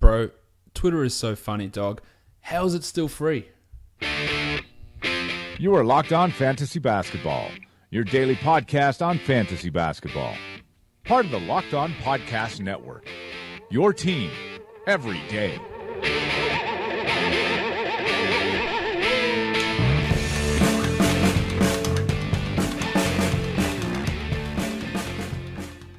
Bro, Twitter is so funny, dog. How is it still free? You are Locked On Fantasy Basketball, your daily podcast on fantasy basketball. Part of the Locked On Podcast Network, your team every day.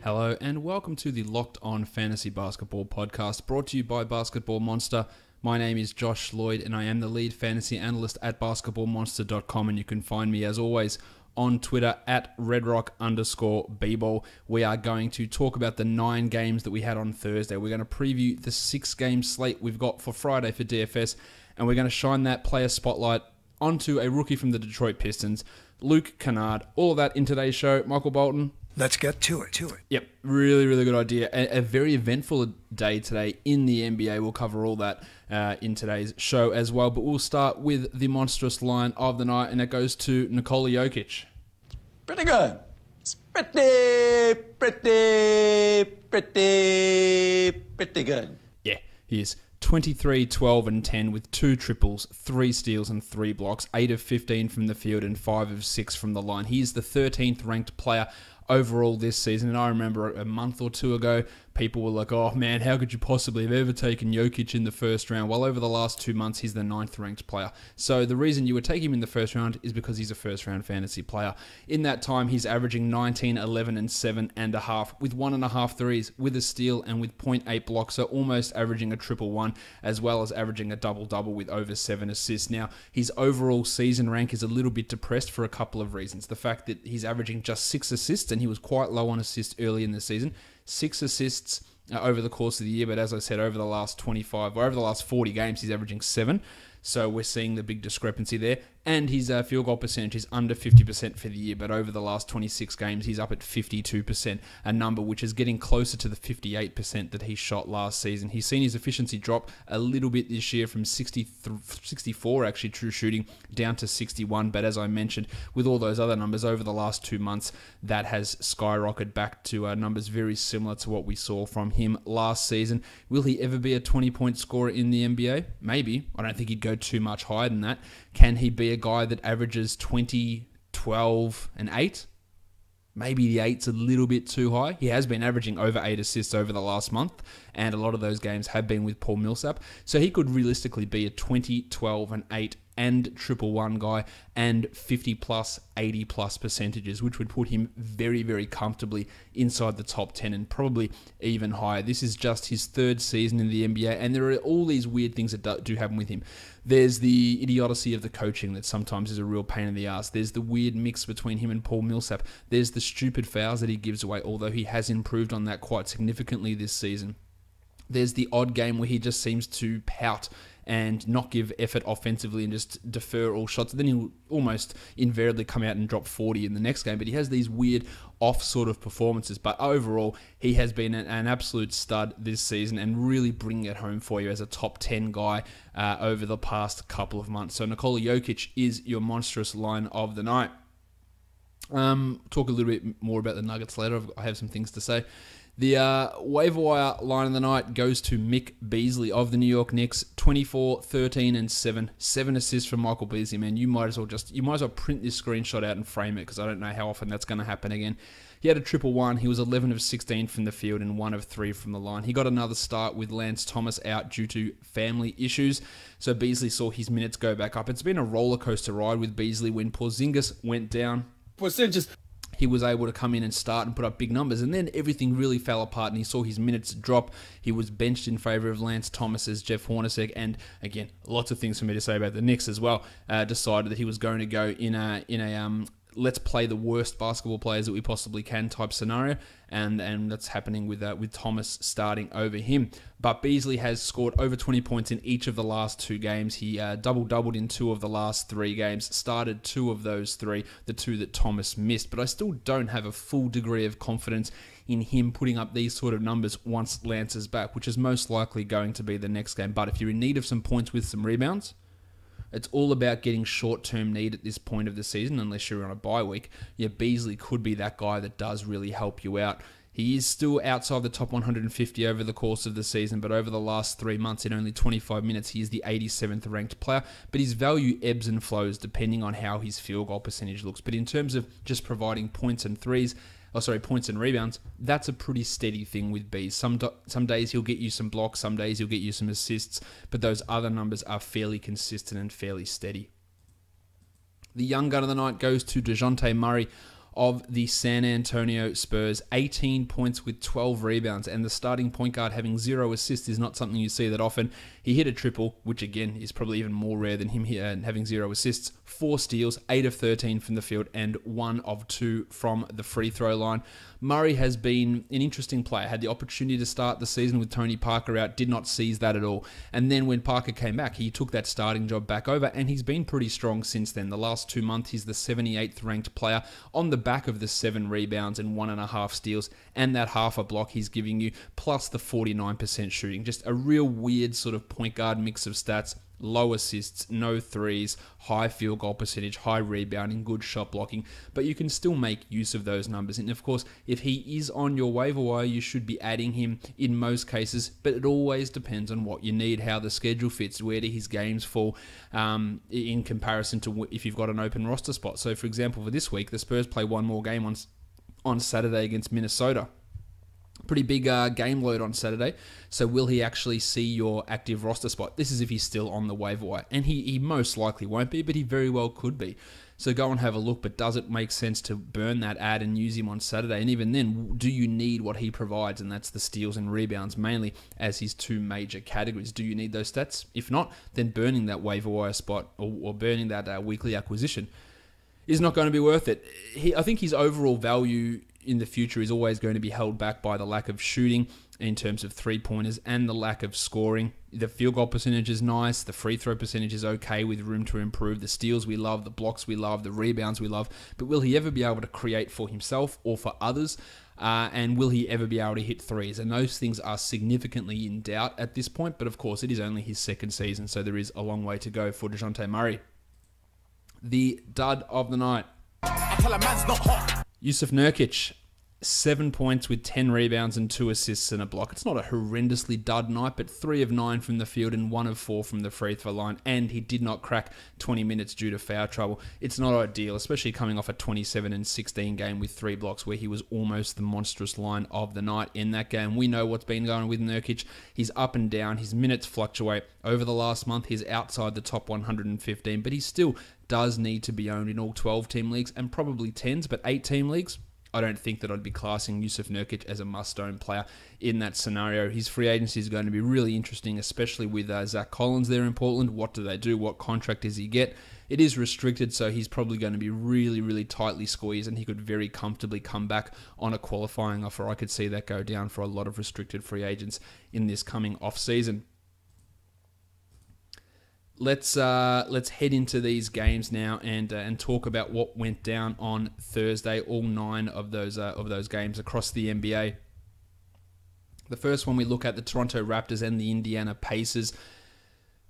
Hello and welcome to the Locked On Fantasy Basketball podcast, brought to you by Basketball Monster. My name is Josh Lloyd and I am the lead fantasy analyst at basketballmonster.com, and you can find me as always on Twitter at redrock_bball. We are going to talk about the 9 games that we had on Thursday. We're going to preview the 6-game slate we've got for Friday for DFS, and we're going to shine that player spotlight onto a rookie from the Detroit Pistons, Luke Kennard. All of that in today's show. Michael Bolton. Let's get to it. Yep, really good idea. A very eventful day today in the NBA. We'll cover all that in today's show as well. But we'll start with the monstrous line of the night, and it goes to Nikola Jokic. Pretty good. It's pretty good. Yeah, he is 23, 12, and 10 with 2 triples, 3 steals, and 3 blocks, 8 of 15 from the field, and 5 of 6 from the line. He is the 13th ranked player overall this season, and I remember a month or two ago, people were like, oh man, how could you possibly have ever taken Jokic in the first round? Well, over the last 2 months, he's the 9th ranked player. So the reason you would take him in the first round is because he's a first round fantasy player. In that time, he's averaging 19, 11, and 7.5 with 1.5 threes, with a steal, and with 0.8 blocks, so almost averaging a triple one, as well as averaging a double-double with over 7 assists. Now, his overall season rank is a little bit depressed for a couple of reasons. The fact that he's averaging just 6 assists, and he was quite low on assists early in the season. 6 assists over the course of the year, but as I said, over the last 40 games, he's averaging 7. So we're seeing the big discrepancy there. And his field goal percentage is under 50% for the year, but over the last 26 games, he's up at 52%, a number which is getting closer to the 58% that he shot last season. He's seen his efficiency drop a little bit this year from 64 actually true shooting down to 61, but as I mentioned, with all those other numbers over the last 2 months, that has skyrocketed back to numbers very similar to what we saw from him last season. Will he ever be a 20-point scorer in the NBA? Maybe. I don't think he'd go too much higher than that. Can he be a guy that averages 20, 12, and 8? Maybe the 8's a little bit too high. He has been averaging over 8 assists over the last month, and a lot of those games have been with Paul Millsap. So he could realistically be a 20, 12, and 8 and triple one guy, and 50 plus, 80 plus percentages, which would put him very, very comfortably inside the top 10 and probably even higher. This is just his 3rd season in the NBA, and there are all these weird things that do happen with him. There's the idiocy of the coaching that sometimes is a real pain in the ass. There's the weird mix between him and Paul Millsap. There's the stupid fouls that he gives away, although he has improved on that quite significantly this season. There's the odd game where he just seems to pout and not give effort offensively and just defer all shots. Then he'll almost invariably come out and drop 40 in the next game. But he has these weird off sort of performances. But overall, he has been an absolute stud this season and really bringing it home for you as a top 10 guy over the past couple of months. So Nikola Jokic is your monstrous line of the night. Talk a little bit more about the Nuggets later. I have some things to say. The waiver wire line of the night goes to Mick Beasley of the New York Knicks. 24, 13, and 7. 7 assists from Michael Beasley, man. You might as well print this screenshot out and frame it, because I don't know how often that's going to happen again. He had a triple one. He was 11 of 16 from the field and 1 of 3 from the line. He got another start with Lance Thomas out due to family issues. So Beasley saw his minutes go back up. It's been a roller coaster ride with Beasley. When Porzingis went down, he was able to come in and start and put up big numbers, and then everything really fell apart and he saw his minutes drop. He was benched in favor of Lance Thomas as Jeff Hornacek, and again, lots of things for me to say about the Knicks as well. Decided that he was going to go in a let's play the worst basketball players that we possibly can type scenario, and that's happening with Thomas starting over him. But Beasley has scored over 20 points in each of the last 2 games. He double-doubled in 2 of the last 3 games, started 2 of those 3, the 2 that Thomas missed. But I still don't have a full degree of confidence in him putting up these sort of numbers once Lance is back, which is most likely going to be the next game. But if you're in need of some points with some rebounds, it's all about getting short-term need at this point of the season, unless you're on a bye week. Yeah, Beasley could be that guy that does really help you out He is still outside the top 150 over the course of the season, but over the last 3 months in only 25 minutes, he is the 87th ranked player. But his value ebbs and flows depending on how his field goal percentage looks. But in terms of just providing points and rebounds, that's a pretty steady thing with Bees. Some days he'll get you some blocks, some days he'll get you some assists, but those other numbers are fairly consistent and fairly steady. The young gun of the night goes to DeJounte Murray of the San Antonio Spurs. 18 points with 12 rebounds, and the starting point guard having 0 assists is not something you see that often. He hit a triple, which again is probably even more rare than him here and having 0 assists. 4 steals, 8 of 13 from the field, and 1 of 2 from the free throw line. Murray has been an interesting player. Had the opportunity to start the season with Tony Parker out, did not seize that at all. And then when Parker came back, he took that starting job back over, and he's been pretty strong since then. The last 2 months, he's the 78th ranked player on the back of the 7 rebounds and 1.5 steals, and that half a block he's giving you, plus the 49% shooting. Just a real weird sort of point guard mix of stats. Low assists, no threes, high field goal percentage, high rebounding, good shot blocking, but you can still make use of those numbers. And of course, if he is on your waiver wire, you should be adding him in most cases, but it always depends on what you need, how the schedule fits, where do his games fall in comparison to if you've got an open roster spot. So for example, for this week, the Spurs play one more game on Saturday against Minnesota. Pretty big game load on Saturday. So will he actually see your active roster spot? This is if he's still on the waiver wire. And he most likely won't be, but he very well could be. So go and have a look. But does it make sense to burn that ad and use him on Saturday? And even then, do you need what he provides? And that's the steals and rebounds mainly as his 2 major categories. Do you need those stats? If not, then burning that waiver wire spot or burning that weekly acquisition is not going to be worth it. I think his overall value in the future is always going to be held back by the lack of shooting in terms of 3-pointers and the lack of scoring. The field goal percentage is nice. The free throw percentage is okay with room to improve. The steals we love, the blocks we love, the rebounds we love. But will he ever be able to create for himself or for others? And will he ever be able to hit threes? And those things are significantly in doubt at this point. But of course, it is only his second season, so there is a long way to go for DeJounte Murray. The dud of the night. Jusuf Nurkic, 7 points with 10 rebounds and 2 assists and a block. It's not a horrendously dud night, but 3 of 9 from the field and 1 of 4 from the free throw line, and he did not crack 20 minutes due to foul trouble. It's not ideal, especially coming off a 27 and 16 game with 3 blocks where he was almost the monstrous line of the night in that game. We know what's been going on with Nurkic. He's up and down. His minutes fluctuate. Over the last month, he's outside the top 115, but he still does need to be owned in all 12-team leagues and probably 10s, but 8-team leagues, I don't think that I'd be classing Jusuf Nurkic as a must-own player in that scenario. His free agency is going to be really interesting, especially with Zach Collins there in Portland. What do they do? What contract does he get? It is restricted, so he's probably going to be really, really tightly squeezed, and he could very comfortably come back on a qualifying offer. I could see that go down for a lot of restricted free agents in this coming off-season. Let's head into these games now and talk about what went down on Thursday. All 9 of those games across the NBA. The first one we look at, the Toronto Raptors and the Indiana Pacers.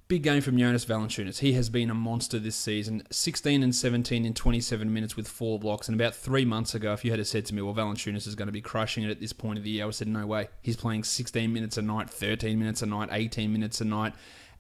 Big game from Jonas Valanciunas. He has been a monster this season. 16 and 17 in 27 minutes with 4 blocks. And about 3 months ago, if you had said to me, well, Valanciunas is going to be crushing it at this point of the year, I would have said, no way. He's playing 16 minutes a night, 13 minutes a night, 18 minutes a night,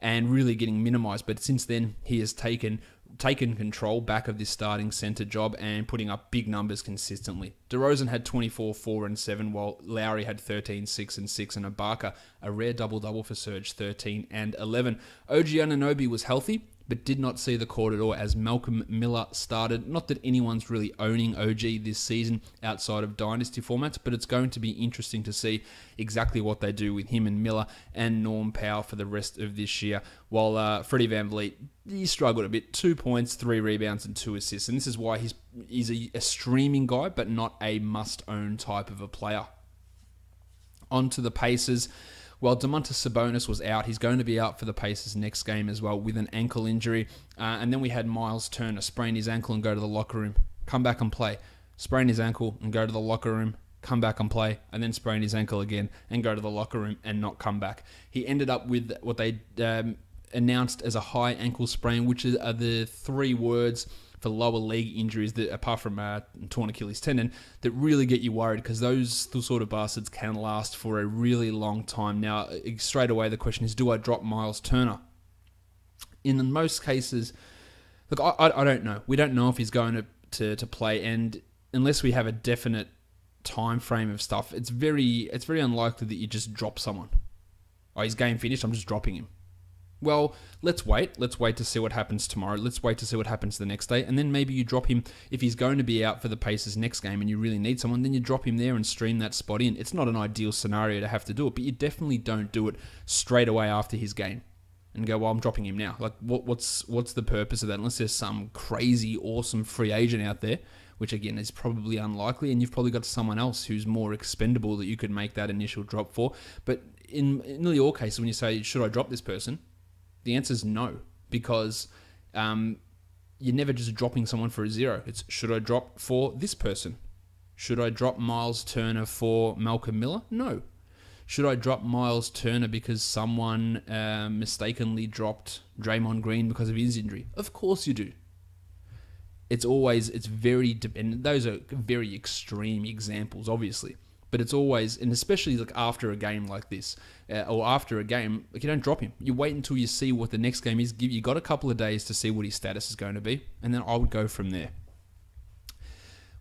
and really getting minimized. But since then, he has taken control back of this starting center job and putting up big numbers consistently. DeRozan had 24, 4, and 7, while Lowry had 13, 6, and 6, and Ibaka, a rare double-double for Serge, 13 and 11. OG Anunoby was healthy, but did not see the court at all as Malcolm Miller started. Not that anyone's really owning OG this season outside of Dynasty formats, but it's going to be interesting to see exactly what they do with him and Miller and Norm Powell for the rest of this year. While Freddie VanVleet, he struggled a bit. 2 points, 3 rebounds, and 2 assists. And this is why he's a streaming guy, but not a must-own type of a player. On to the Pacers. Well, Domantas Sabonis was out. He's going to be out for the Pacers next game as well with an ankle injury. And then we had Miles Turner sprain his ankle and go to the locker room, come back and play. Sprain his ankle and go to the locker room, come back and play, and then sprain his ankle again and go to the locker room and not come back. He ended up with what they announced as a high ankle sprain, which are the 3 words for lower leg injuries that, apart from torn Achilles tendon, that really get you worried, because those sort of bastards can last for a really long time. Now, straight away, the question is, do I drop Miles Turner? In most cases, look, I don't know. We don't know if he's going to play, and unless we have a definite time frame of stuff, it's very unlikely that you just drop someone. Oh, his game finished, I'm just dropping him. Well, let's wait. Let's wait to see what happens tomorrow. Let's wait to see what happens the next day. And then maybe you drop him. If he's going to be out for the Pacers next game and you really need someone, then you drop him there and stream that spot in. It's not an ideal scenario to have to do it, but you definitely don't do it straight away after his game and go, well, I'm dropping him now. Like, what's the purpose of that? Unless there's some crazy, awesome free agent out there, which again is probably unlikely, and you've probably got someone else who's more expendable that you could make that initial drop for. But in nearly all cases, when you say, should I drop this person? The answer is no, because you're never just dropping someone for a zero. It's, should I drop for this person? Should I drop Miles Turner for Malcolm Miller? No. Should I drop Miles Turner because someone mistakenly dropped Draymond Green because of his injury? Of course you do. It's very, and those are very extreme examples, obviously. But it's always, and especially like after a game like this, or after a game, like, you don't drop him. You wait until you see what the next game is. You got a couple of days to see what his status is going to be, and then I would go from there.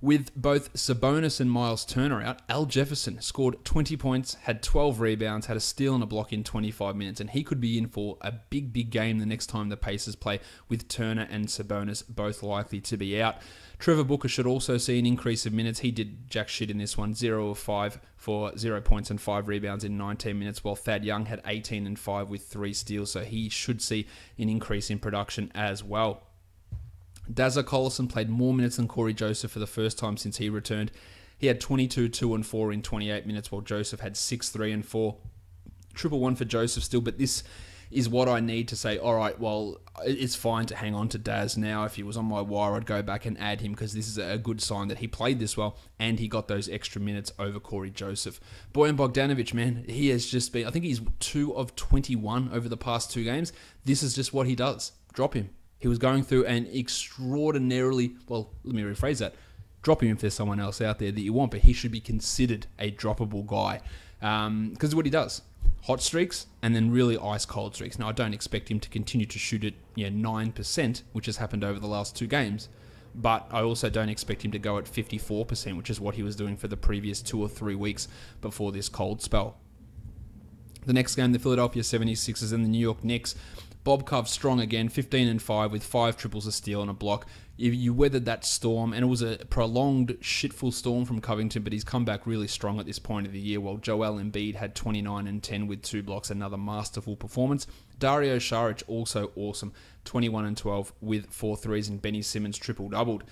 With both Sabonis and Miles Turner out, Al Jefferson scored 20 points, had 12 rebounds, had a steal and a block in 25 minutes, and he could be in for a big, big game the next time the Pacers play, with Turner and Sabonis both likely to be out. Trevor Booker should also see an increase of minutes. He did jack shit in this one, 0 of 5 for 0 points and 5 rebounds in 19 minutes, while Thad Young had 18 and 5 with 3 steals, so he should see an increase in production as well. Dazza Collison played more minutes than Corey Joseph for the first time since he returned. He had 22, 2 and 4 in 28 minutes, while Joseph had 6, 3 and 4. 1-1 for Joseph still, but this is what I need to say, all right, well, it's fine to hang on to Daz now. If he was on my wire, I'd go back and add him, because this is a good sign that he played this well and he got those extra minutes over Corey Joseph. Bojan Bogdanovic, man, he has just been, I think he's 2 of 21 over the past 2 games. This is just what he does. Drop him. He was going through an extraordinarily, well, let me rephrase that. Drop him if there's someone else out there that you want, but he should be considered a droppable guy, because of what he does. Hot streaks and then really ice cold streaks. Now, I don't expect him to continue to shoot at 9%, which has happened over the last 2 games, but I also don't expect him to go at 54%, which is what he was doing for the previous 2 or 3 weeks before this cold spell. The next game, the Philadelphia 76ers and the New York Knicks. Bob Cove strong again, 15 and 5 with 5 triples, a steal and a block. You weathered that storm, and it was a prolonged shitful storm from Covington, but he's come back really strong at this point of the year, while Joel Embiid had 29 and 10 with 2 blocks, another masterful performance. Dario Saric also awesome, 21 and 12 with 4 threes, and Benny Simmons triple-doubled.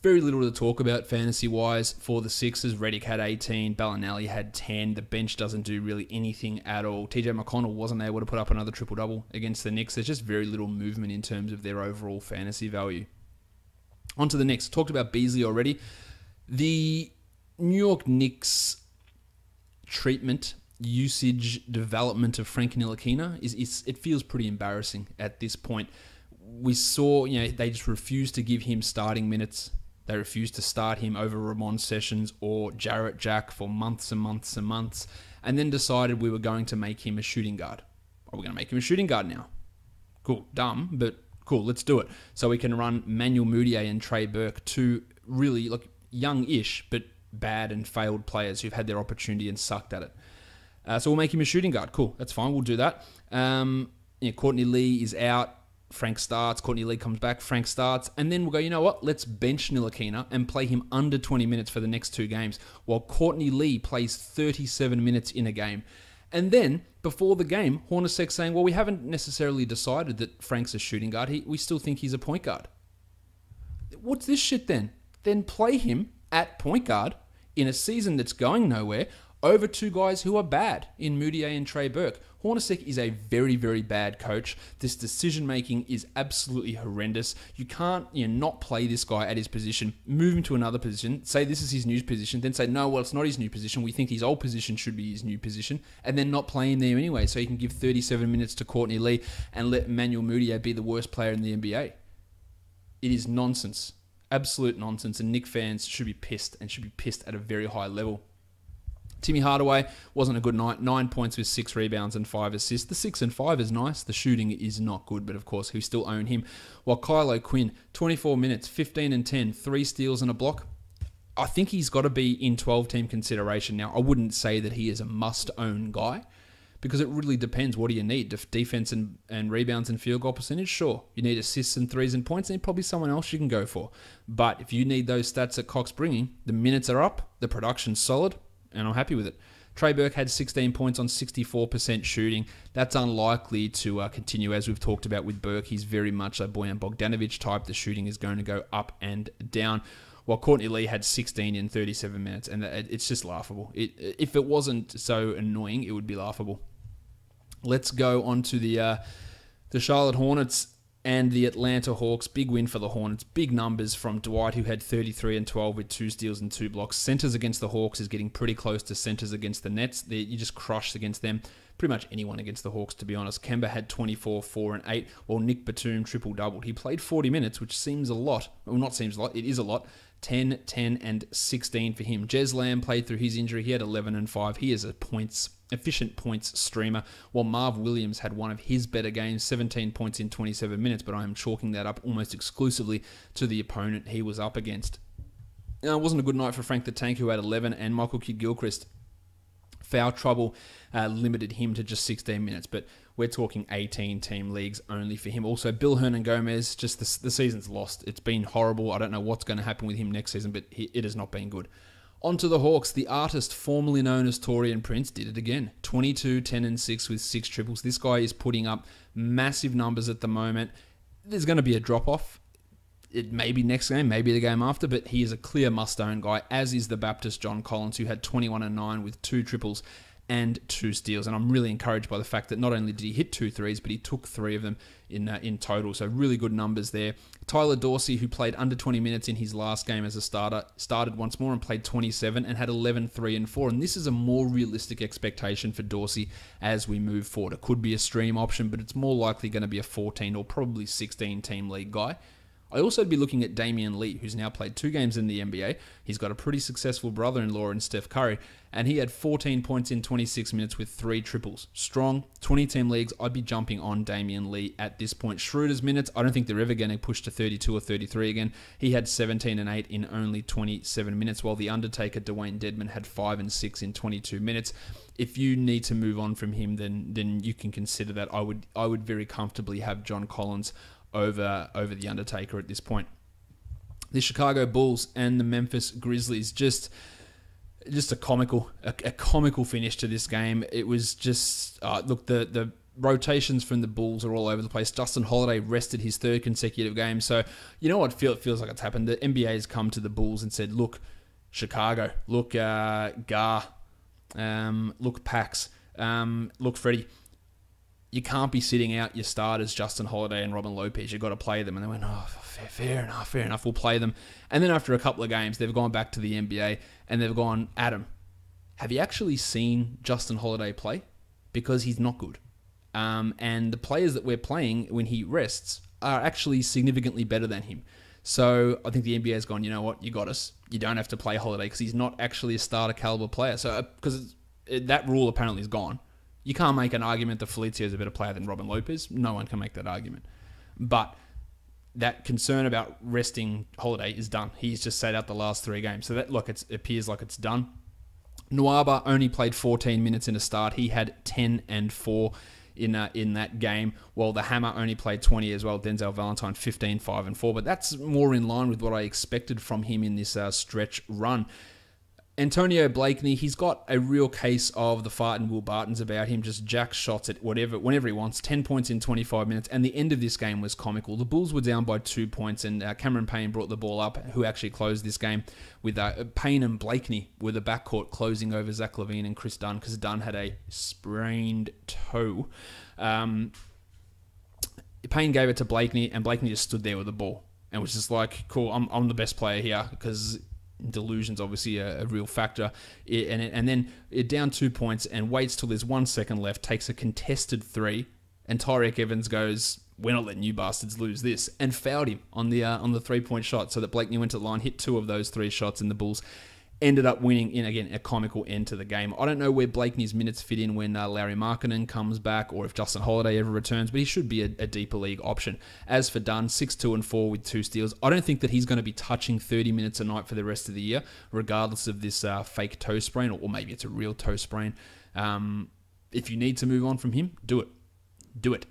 Very little to talk about fantasy-wise for the Sixers. Redick had 18, Bellinelli had 10. The bench doesn't do really anything at all. TJ McConnell wasn't able to put up another triple-double against the Knicks. There's just very little movement in terms of their overall fantasy value. On to the Knicks. Talked about Beasley already. The New York Knicks treatment, usage, development of Frank Ntilikina, it feels pretty embarrassing at this point. We saw, they just refused to give him starting minutes. They refused to start him over Ramon Sessions or Jarrett Jack for months and months and months, and then decided we were going to make him a shooting guard. Are we going to make him a shooting guard now? Cool. Dumb, but cool. Let's do it. So we can run Manuel Mudiay and Trey Burke, 2 really young-ish, but bad and failed players who've had their opportunity and sucked at it. So we'll make him a shooting guard. Cool. That's fine. We'll do that. Courtney Lee is out. Frank starts, Courtney Lee comes back, Frank starts, and then we'll go, you know what, let's bench Ntilikina and play him under 20 minutes for the next 2 games, while Courtney Lee plays 37 minutes in a game. And then, before the game, Hornacek saying, well, we haven't necessarily decided that Frank's a shooting guard, we still think he's a point guard. What's this shit then? Then play him at point guard in a season that's going nowhere. over two guys who are bad in Moutier and Trey Burke. Hornacek is a very, very bad coach. This decision-making is absolutely horrendous. You can't not play this guy at his position, move him to another position, say this is his new position, then say, no, well, it's not his new position. We think his old position should be his new position, and then not play him there anyway, so he can give 37 minutes to Courtney Lee and let Emmanuel Moutier be the worst player in the NBA. It is nonsense. Absolute nonsense, and Knicks fans should be pissed, and should be pissed at a very high level. Timmy Hardaway wasn't a good night. 9 points with 6 rebounds and 5 assists. The 6 and 5 is nice. The shooting is not good, but of course, we still own him. While Kylo Quinn, 24 minutes, 15 and 10, 3 steals and a block. I think he's got to be in 12-team consideration now. I wouldn't say that he is a must-own guy, because it really depends. What do you need? Defense and rebounds and field goal percentage? Sure. You need assists and threes and points, and probably someone else you can go for. But if you need those stats that Cox bringing, the minutes are up, the production's solid, and I'm happy with it. Trey Burke had 16 points on 64% shooting. That's unlikely to continue, as we've talked about with Burke. He's very much a Bojan Bogdanovic type. The shooting is going to go up and down. While Courtney Lee had 16 in 37 minutes, and it's just laughable. If it wasn't so annoying, it would be laughable. Let's go on to the Charlotte Hornets and the Atlanta Hawks. Big win for the Hornets. Big numbers from Dwight, who had 33 and 12 with 2 steals and 2 blocks. Centers against the Hawks is getting pretty close to centers against the Nets. You just crushed against them. Pretty much anyone against the Hawks, to be honest. Kemba had 24, 4 and 8, while Nick Batum triple-doubled. He played 40 minutes, which seems a lot. Well, not seems a lot. It is a lot. 10, 10, and 16 for him. Jez Lamb played through his injury. He had 11 and 5. He is a efficient points streamer, while Marv Williams had one of his better games, 17 points in 27 minutes, but I am chalking that up almost exclusively to the opponent he was up against. It wasn't a good night for Frank the Tank, who had 11, and Michael Kidd-Gilchrist. Foul trouble limited him to just 16 minutes, but we're talking 18-team leagues only for him. Also, Bill Hernan-Gomez, just the season's lost. It's been horrible. I don't know what's going to happen with him next season, but it has not been good. On to the Hawks. The artist formerly known as Taurean Prince did it again. 22, 10, and 6 with 6 triples. This guy is putting up massive numbers at the moment. There's going to be a drop-off. It may be next game, maybe the game after, but he is a clear must-own guy, as is the Baptist John Collins, who had 21 and 9 with 2 triples and 2 steals. And I'm really encouraged by the fact that not only did he hit 2 threes, but he took 3 of them in total. So really good numbers there. Tyler Dorsey, who played under 20 minutes in his last game as a starter, started once more and played 27 and had 11, 3, and 4. And this is a more realistic expectation for Dorsey as we move forward. It could be a stream option, but it's more likely going to be a 14 or probably 16 team league guy. I also would be looking at Damian Lee, who's now played 2 games in the NBA. He's got a pretty successful brother-in-law in Steph Curry, and he had 14 points in 26 minutes with 3 triples. Strong, 20-team leagues, I'd be jumping on Damian Lee at this point. Schroeder's minutes, I don't think they're ever going to push to 32 or 33 again. He had 17 and 8 in only 27 minutes, while The Undertaker, Dwayne Dedman, had 5 and 6 in 22 minutes. If you need to move on from him, then you can consider that. I would very comfortably have John Collins over The Undertaker at this point. The Chicago Bulls and the Memphis Grizzlies, just a comical finish to this game. It was just look, the rotations from the Bulls are all over the place. Justin Holiday rested his 3rd consecutive game, so you know what it feels like it's happened. The NBA has come to the Bulls and said, look, Chicago, look Gar, look Pax, look Freddie. You can't be sitting out your starters, Justin Holiday and Robin Lopez. You've got to play them. And they went, fair enough, we'll play them. And then after a couple of games, they've gone back to the NBA and they've gone, Adam, have you actually seen Justin Holiday play? Because he's not good. And the players that we're playing when he rests are actually significantly better than him. So I think the NBA has gone, you know what, you got us. You don't have to play Holiday because he's not actually a starter caliber player. So because that rule apparently is gone. You can't make an argument that Felicio is a better player than Robin Lopez. No one can make that argument. But that concern about resting Holiday is done. He's just sat out the last 3 games. So that it appears like it's done. Nwaba only played 14 minutes in a start. He had 10 and 4 in that game, while the Hammer only played 20 as well. Denzel Valentine 15, 5 and 4. But that's more in line with what I expected from him in this stretch run. Antonio Blakeney, he's got a real case of the fart and Will Barton's about him, just jack shots at whenever he wants, 10 points in 25 minutes, and the end of this game was comical. The Bulls were down by 2 points, and Cameron Payne brought the ball up, who actually closed this game, with Payne and Blakeney were the backcourt closing over Zach LaVine and Chris Dunn, because Dunn had a sprained toe. Payne gave it to Blakeney, and Blakeney just stood there with the ball, and was just like, cool, I'm the best player here, because delusion's obviously a real factor. And then it down 2 points and waits till there's 1 second left, takes a contested three, and Tyreke Evans goes, we're not letting you bastards lose this, and fouled him on the 3-point shot, so that Blakeney went to the line, hit 2 of those 3 shots, and the Bulls ended up winning in, again, a comical end to the game. I don't know where Blakeney's minutes fit in when Larry Markkinen comes back, or if Justin Holiday ever returns, but he should be a deeper league option. As for Dunn, 6-2-4 with 2 steals. I don't think that he's going to be touching 30 minutes a night for the rest of the year, regardless of this fake toe sprain, or maybe it's a real toe sprain. If you need to move on from him, do it. Do it.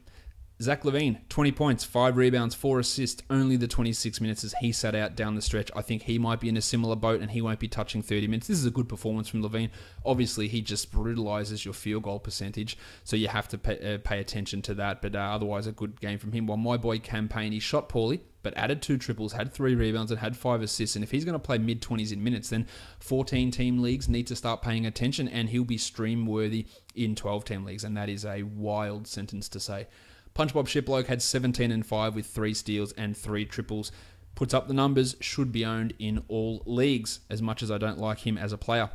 Zach LaVine, 20 points, 5 rebounds, 4 assists, only the 26 minutes as he sat out down the stretch. I think he might be in a similar boat and he won't be touching 30 minutes. This is a good performance from LaVine. Obviously, he just brutalizes your field goal percentage, so you have to pay attention to that, but otherwise a good game from him. While my boy Cam Payne, he shot poorly, but added 2 triples, had 3 rebounds, and had 5 assists. And if he's going to play mid-20s in minutes, then 14-team leagues need to start paying attention, and he'll be stream-worthy in 12-team leagues, and that is a wild sentence to say. Punch Bob Shiploke had 17-5 with 3 steals and 3 triples. Puts up the numbers, should be owned in all leagues, as much as I don't like him as a player.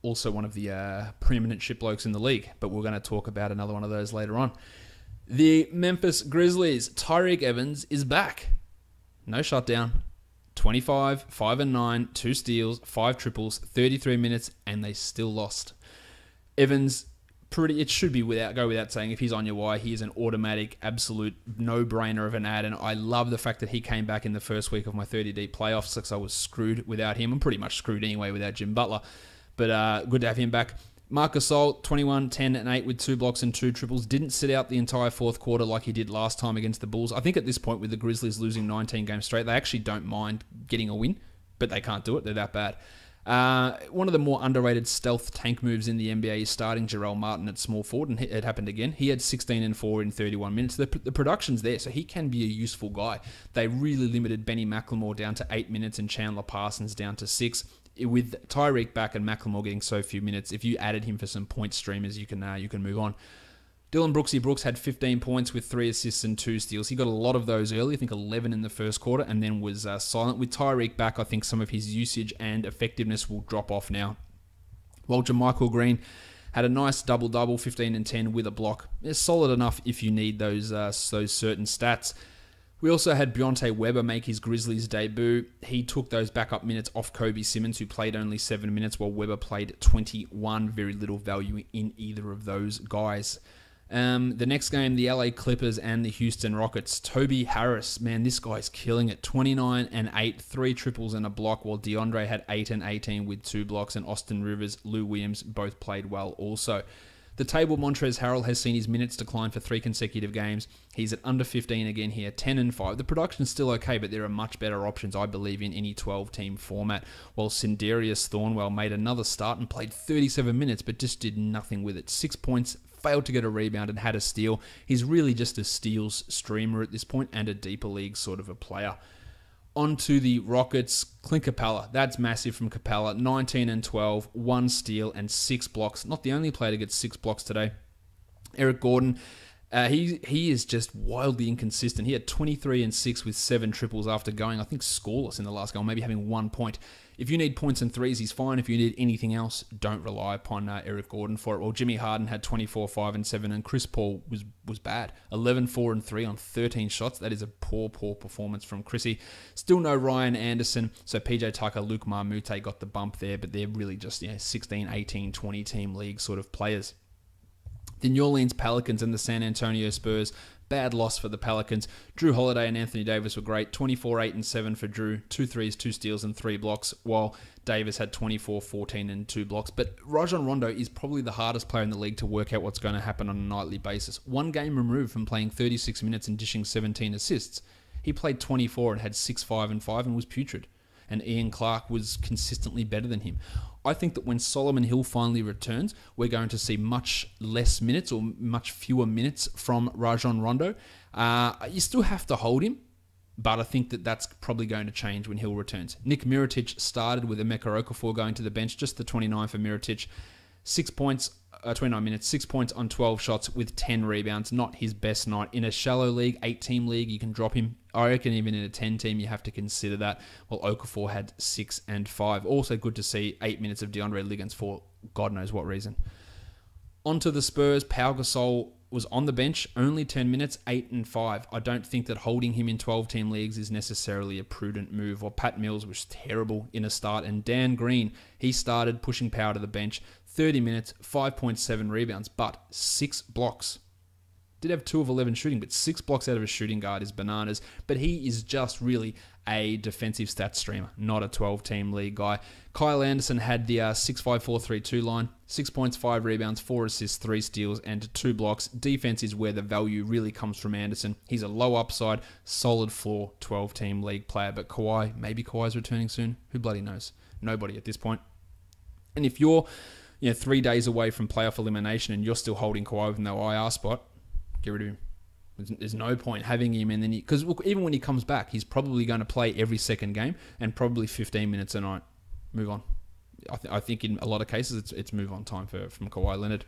Also one of the preeminent Shiplokes in the league, but we're going to talk about another one of those later on. The Memphis Grizzlies, Tyreke Evans is back. No shutdown. 25, 5-9, 2 steals, 5 triples, 33 minutes, and they still lost. Evans, it should be go without saying, if he's on your wire, he is an automatic, absolute no-brainer of an ad, and I love the fact that he came back in the first week of my 30-deep playoffs, because I was screwed without him. I'm pretty much screwed anyway without Jim Butler, but good to have him back. Marc Gasol, 21, 10, and 8 with 2 blocks and 2 triples. Didn't sit out the entire fourth quarter like he did last time against the Bulls. I think at this point, with the Grizzlies losing 19 games straight, they actually don't mind getting a win, but they can't do it. They're that bad. One of the more underrated stealth tank moves in the NBA is starting Jarrell Martin at small forward, and it happened again. He had 16-4 in 31 minutes. The production's there, so he can be a useful guy. They really limited Benny McLemore down to 8 minutes and Chandler Parsons down to 6. With Tyreke back and McLemore getting so few minutes, if you added him for some point streamers, you can move on. Dylan Brooksy Brooks had 15 points with 3 assists and 2 steals. He got a lot of those early, I think 11 in the first quarter, and then was silent. With Tyreke back, I think some of his usage and effectiveness will drop off now. While JaMychal Green had a nice double-double, 15 and 10 with a block. It's solid enough if you need those certain stats. We also had Bronte Weber make his Grizzlies debut. He took those backup minutes off Kobe Simmons, who played only 7 minutes, while Weber played 21. Very little value in either of those guys. The next game, the LA Clippers and the Houston Rockets. Toby Harris, man, this guy's killing it. 29 and 8, 3 triples and a block, while DeAndre had 8 and 18 with 2 blocks, and Austin Rivers, Lou Williams both played well also. The table, Montrezl Harrell has seen his minutes decline for 3 consecutive games. He's at under 15 again here, 10 and 5. The production's still okay, but there are much better options, I believe, in any 12-team format. While Sindarius Thornwell made another start and played 37 minutes, but just did nothing with it. 6 points, failed to get a rebound, and had a steal. He's really just a steals streamer at this point, and a deeper league sort of a player. On to the Rockets. Clint Capella. That's massive from Capella. 19 and 12, 1 steal and 6 blocks. Not the only player to get 6 blocks today. Eric Gordon. He is just wildly inconsistent. He had 23 and 6 with 7 triples after going, I think, scoreless in the last game, maybe having 1 point. If you need points and threes, he's fine. If you need anything else, don't rely upon Eric Gordon for it. Well, Jimmy Harden had 24, 5 and 7, and Chris Paul was bad. 11, 4 and 3 on 13 shots. That is a poor performance from Chrissy. Still no Ryan Anderson, so PJ Tucker, Luke Marmute got the bump there, but they're really just 16, 18, 20 team league sort of players. The New Orleans Pelicans and the San Antonio Spurs. Bad loss for the Pelicans. Drew Holiday and Anthony Davis were great. 24, 8 and 7 for Drew. 2 threes, 2 steals and 3 blocks, while Davis had 24, 14 and 2 blocks. But Rajon Rondo is probably the hardest player in the league to work out what's going to happen on a nightly basis. 1 game removed from playing 36 minutes and dishing 17 assists. He played 24 and had 6, 5 and 5 and was putrid. and Ian Clark was consistently better than him. I think that when Solomon Hill finally returns, we're going to see much less minutes or much fewer minutes from Rajon Rondo. You still have to hold him, but I think that that's probably going to change when Hill returns. Nick Mirotic started with Emeka Okafor going to the bench, just the 29 for Mirotic. 6 points, 29 minutes, 6 points on 12 shots with 10 rebounds. Not his best night. In a shallow league, 8-team league, you can drop him. I reckon even in a 10-team, you have to consider that. Well, Okafor had 6 and 5. Also good to see 8 minutes of DeAndre Liggins for God knows what reason. On to the Spurs. Pau Gasol was on the bench, only 10 minutes, 8 and 5. I don't think that holding him in 12-team leagues is necessarily a prudent move. Or Pat Mills was terrible in a start. And Dan Green, he started pushing Pau to the bench. 30 minutes, 5.7 rebounds, but 6 blocks. Did have 2 of 11 shooting, but 6 blocks out of a shooting guard is bananas. But he is just really a defensive stats streamer, not a 12-team league guy. Kyle Anderson had the 6-5-4-3-2 line, 6 points, 5 rebounds, 4 assists, 3 steals, and 2 blocks. Defense is where the value really comes from Anderson. He's a low upside, solid floor 12-team league player. But Kawhi, maybe Kawhi's returning soon. Who bloody knows? Nobody at this point. And if you're 3 days away from playoff elimination and you're still holding Kawhi with no IR spot, get rid of him. There's no point having him, and then because even when he comes back, he's probably going to play every second game and probably 15 minutes a night. Move on. I think in a lot of cases it's move on time from Kawhi Leonard.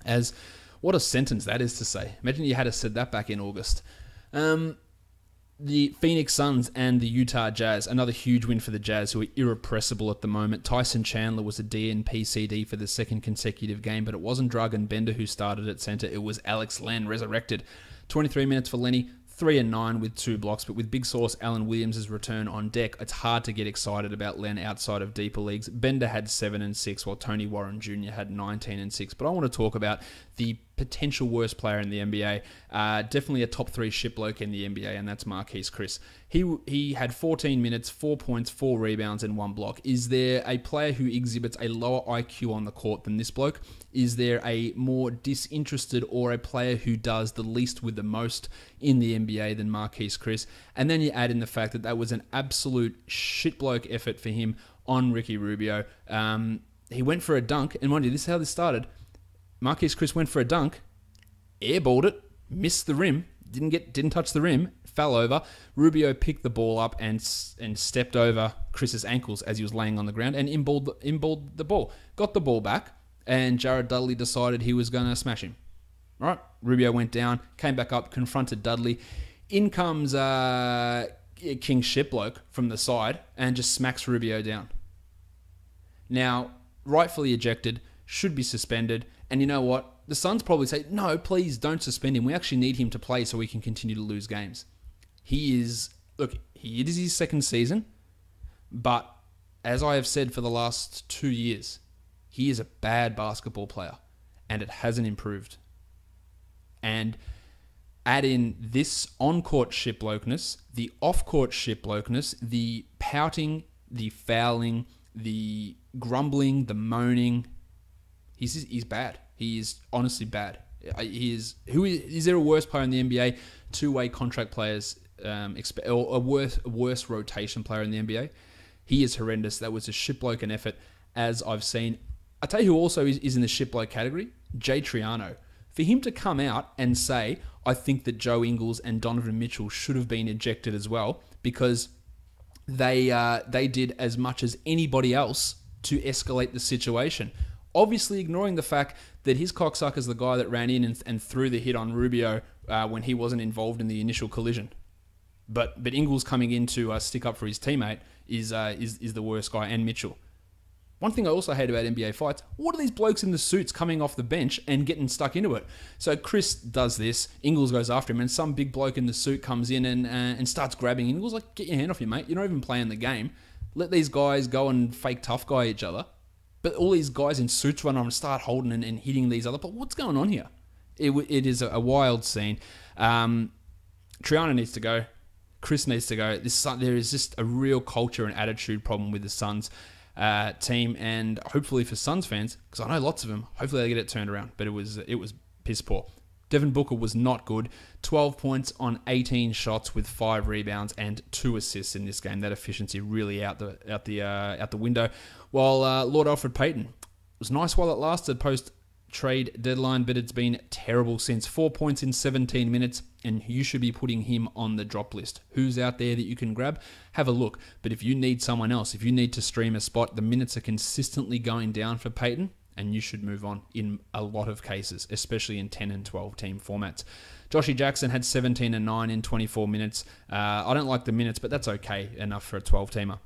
As what a sentence that is to say. Imagine you had said that back in August. The Phoenix Suns and the Utah Jazz, another huge win for the Jazz, who are irrepressible at the moment. Tyson Chandler was a DNP CD for the second consecutive game, but it wasn't Dragan Bender who started at center. It was Alex Len, resurrected. 23 minutes for Lenny, 3 and 9 with 2 blocks, but with big source Alan Williams' return on deck, it's hard to get excited about Len outside of deeper leagues. Bender had 7 and 6, while Tony Warren Jr. had 19 and 6. But I want to talk about the potential worst player in the NBA, definitely a top 3 ship bloke in the NBA, and that's Marquise Chris. He had 14 minutes, 4 points, 4 rebounds, and 1 block. Is there a player who exhibits a lower IQ on the court than this bloke? Is there a more disinterested or a player who does the least with the most in the NBA than Marquise Chris? And then you add in the fact that was an absolute shit bloke effort for him on Ricky Rubio. He went for a dunk, and mind you, this is how this started. Marquise Chris went for a dunk, airballed it, missed the rim, didn't touch the rim, fell over. Rubio picked the ball up and stepped over Chris's ankles as he was laying on the ground and inballed the ball. Got the ball back, and Jared Dudley decided he was going to smash him. All right, Rubio went down, came back up, confronted Dudley. In comes King Shitbloke from the side and just smacks Rubio down. Now, rightfully ejected, should be suspended. And you know what? The Suns probably say, no, please don't suspend him. We actually need him to play so we can continue to lose games. It is his second season, but as I have said for the last 2 years, he is a bad basketball player, and it hasn't improved. And add in this on-court shitblokeness, the off-court shitblokeness, the pouting, the fouling, the grumbling, the moaning. He's bad. He is honestly bad. Is there a worse player in the NBA? 2-way contract players, or a worse rotation player in the NBA? He is horrendous. That was a shitbloke effort, as I've seen. I tell you who also is in the shitbloke category? Jay Triano. For him to come out and say, I think that Joe Ingles and Donovan Mitchell should have been ejected as well, because they did as much as anybody else to escalate the situation. Obviously ignoring the fact that his cocksucker's the guy that ran in and threw the hit on Rubio when he wasn't involved in the initial collision. But Ingles coming in to stick up for his teammate is the worst guy, and Mitchell. One thing I also hate about NBA fights, what are these blokes in the suits coming off the bench and getting stuck into it? So Chris does this, Ingles goes after him, and some big bloke in the suit comes in and starts grabbing Ingles. Like, get your hand off you, mate. You're not even playing the game. Let these guys go and fake tough guy each other. But all these guys in suits run on and start holding and hitting these other. But what's going on here? It is a wild scene. Triano needs to go. Chris needs to go. There is just a real culture and attitude problem with the Suns team, and hopefully for Suns fans, because I know lots of them, hopefully they get it turned around. But it was piss poor. Devin Booker was not good. 12 points on 18 shots with 5 rebounds and 2 assists in this game. That efficiency really out the window. While Lord Alfred Payton was nice while it lasted post-trade deadline, but it's been terrible since. 4 points in 17 minutes, and you should be putting him on the drop list. Who's out there that you can grab? Have a look. But if you need someone else, if you need to stream a spot, the minutes are consistently going down for Payton, and you should move on in a lot of cases, especially in 10 and 12 team formats. Joshy Jackson had 17 and 9 in 24 minutes. I don't like the minutes, but that's okay enough for a 12-teamer.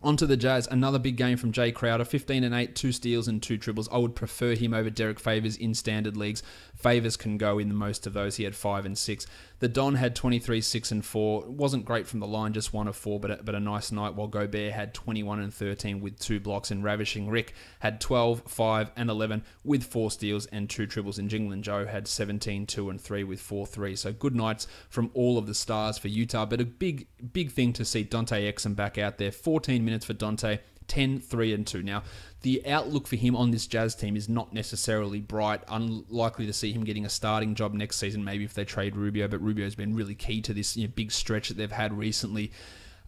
On to the Jazz, another big game from Jay Crowder, 15 and 8, 2 steals and 2 triples. I would prefer him over Derek Favors in standard leagues. Favors can go in the most of those. He had 5 and 6. The Don had 23, 6 and 4. It wasn't great from the line, just 1 of 4, but a nice night, while Gobert had 21 and 13 with 2 blocks, and Ravishing Rick had 12, 5 and 11 with 4 steals and 2 triples, and Jinglin Joe had 17, 2 and 3 with 4 threes. So good nights from all of the stars for Utah, but a big thing to see Dante Exum back out there. 14 minutes for Dante, 10, 3 and 2. Now, the outlook for him on this Jazz team is not necessarily bright. Unlikely to see him getting a starting job next season, maybe if they trade Rubio, but Rubio's been really key to this big stretch that they've had recently.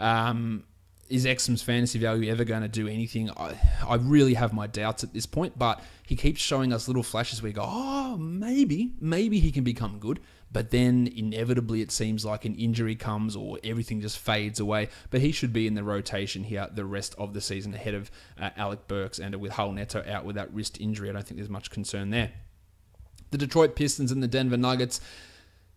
Is Exum's fantasy value ever going to do anything? I really have my doubts at this point, but he keeps showing us little flashes where you go, oh, maybe he can become good. But then inevitably it seems like an injury comes or everything just fades away. But he should be in the rotation here the rest of the season ahead of Alec Burks, and with Hull Neto out with that wrist injury, I don't think there's much concern there. The Detroit Pistons and the Denver Nuggets.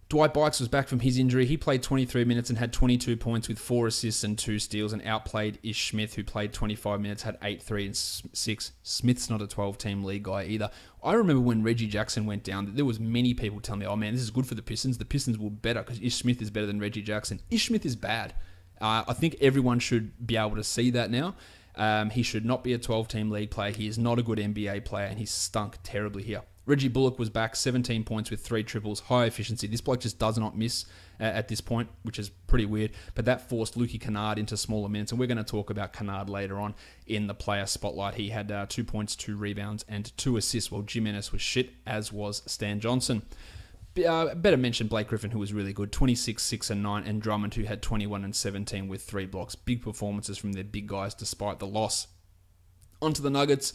Dwight Bikes was back from his injury. He played 23 minutes and had 22 points with 4 assists and 2 steals, and outplayed Ish Smith, who played 25 minutes, had 8, 3 and 6. Smith's not a 12-team league guy either. I remember when Reggie Jackson went down, there was many people telling me, oh man, this is good for the Pistons. The Pistons will be better because Ish Smith is better than Reggie Jackson. Ish Smith is bad. I think everyone should be able to see that now. He should not be a 12-team league player. He is not a good NBA player, and he's stunk terribly here. Reggie Bullock was back, 17 points with 3 triples, high efficiency. This bloke just does not miss at this point, which is pretty weird. But that forced Luke Kennard into smaller minutes, and we're going to talk about Kennard later on in the player spotlight. He had 2 points, 2 rebounds, and 2 assists, while Jim Ennis was shit, as was Stan Johnson. Better mention Blake Griffin, who was really good, 26, 6 and 9, and Drummond, who had 21 and 17 with 3 blocks. Big performances from their big guys despite the loss. On to the Nuggets.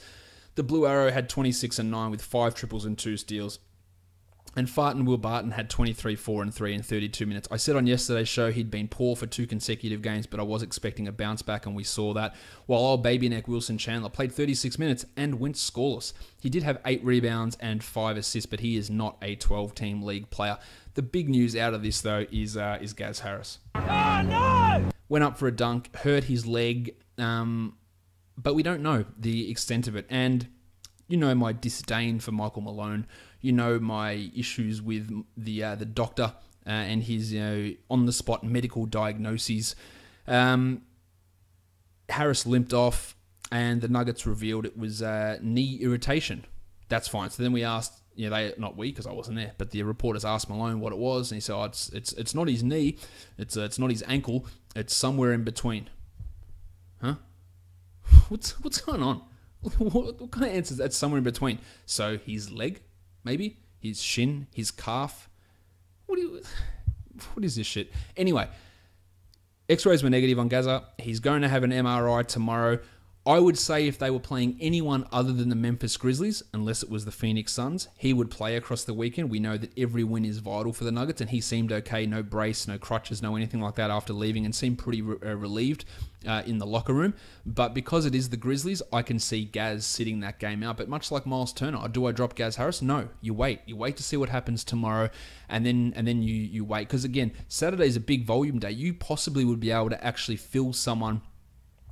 The Blue Arrow had 26 and 9 with 5 triples and 2 steals. And Farton Will Barton had 23, 4 and 3 in 32 minutes. I said on yesterday's show he'd been poor for 2 consecutive games, but I was expecting a bounce back, and we saw that. While old baby neck Wilson Chandler played 36 minutes and went scoreless. He did have 8 rebounds and 5 assists, but he is not a 12-team league player. The big news out of this, though, is Gaz Harris. Oh, no! Went up for a dunk, hurt his leg, but we don't know the extent of it. And you know my disdain for Michael Malone. You know my issues with the doctor and his on-the-spot medical diagnoses. Harris limped off, and the Nuggets revealed it was knee irritation. That's fine. So then we asked, not we, because I wasn't there, but the reporters asked Malone what it was, and he said, it's not his knee, it's not his ankle, it's somewhere in between. Huh? What's going on? What kind of answers? That's somewhere in between. So his leg, maybe his shin, his calf. What is this shit? Anyway, X-rays were negative on Gaza. He's going to have an MRI tomorrow. I would say if they were playing anyone other than the Memphis Grizzlies, unless it was the Phoenix Suns, he would play across the weekend. We know that every win is vital for the Nuggets, and he seemed okay. No brace, no crutches, no anything like that after leaving, and seemed pretty relieved in the locker room. But because it is the Grizzlies, I can see Gaz sitting that game out. But much like Miles Turner, do I drop Gaz Harris? No. You wait. You wait to see what happens tomorrow, and then you wait. Because again, Saturday is a big volume day. You possibly would be able to actually fill someone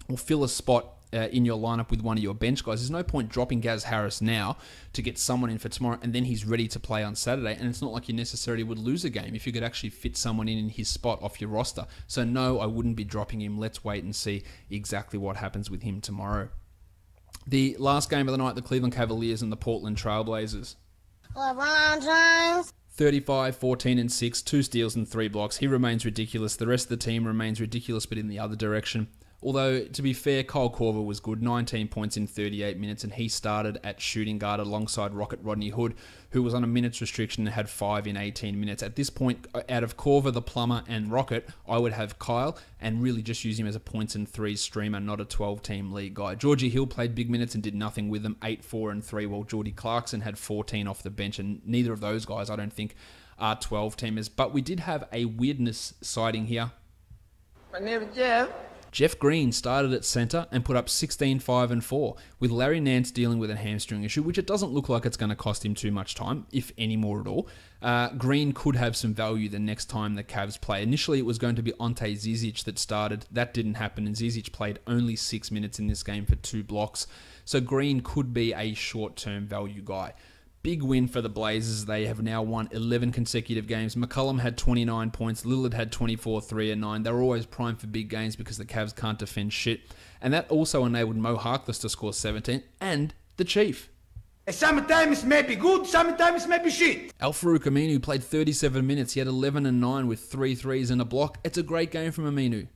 or fill a spot in your lineup with one of your bench guys. There's no point dropping Gaz Harris now to get someone in for tomorrow, and then he's ready to play on Saturday, and it's not like you necessarily would lose a game if you could actually fit someone in his spot off your roster. So no, I wouldn't be dropping him. Let's wait and see exactly what happens with him tomorrow. The last game of the night, the Cleveland Cavaliers and the Portland Trailblazers. LeBron James. 35, 14 and 6, 2 steals and 3 blocks. He remains ridiculous. The rest of the team remains ridiculous, but in the other direction. Although, to be fair, Kyle Korver was good, 19 points in 38 minutes, and he started at shooting guard alongside Rocket Rodney Hood, who was on a minutes restriction and had 5 in 18 minutes. At this point, out of Korver, the Plumber, and Rocket, I would have Kyle and really just use him as a points and threes streamer, not a 12-team league guy. Georgie Hill played big minutes and did nothing with them, 8, 4, and 3, while Geordie Clarkson had 14 off the bench, and neither of those guys, I don't think, are 12-teamers. But we did have a weirdness sighting here. My name is Jeff. Jeff Green started at centre and put up 16, 5, and 4, with Larry Nance dealing with a hamstring issue, which it doesn't look like it's going to cost him too much time, if any more at all. Green could have some value the next time the Cavs play. Initially, it was going to be Ante Zizic that started. That didn't happen, and Zizic played only 6 minutes in this game for 2 blocks. So Green could be a short-term value guy. Big win for the Blazers. They have now won 11 consecutive games. McCollum had 29 points. Lillard had 24, 3, and 9. They were always primed for big games because the Cavs can't defend shit. And that also enabled Mo Harkless to score 17 and the Chief. Sometimes it may be good, sometimes it may be shit. Al-Farouq Aminu played 37 minutes. He had 11 and 9 with 3 threes and a block. It's a great game from Aminu.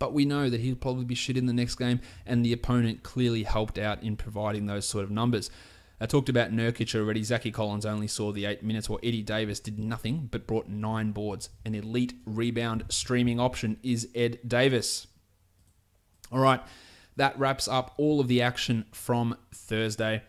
But we know that he'll probably be shit in the next game, and the opponent clearly helped out in providing those sort of numbers. I talked about Nurkic already. Zachy Collins only saw the 8 minutes, while Eddie Davis did nothing but brought 9 boards. An elite rebound streaming option is Ed Davis. All right, that wraps up all of the action from Thursday.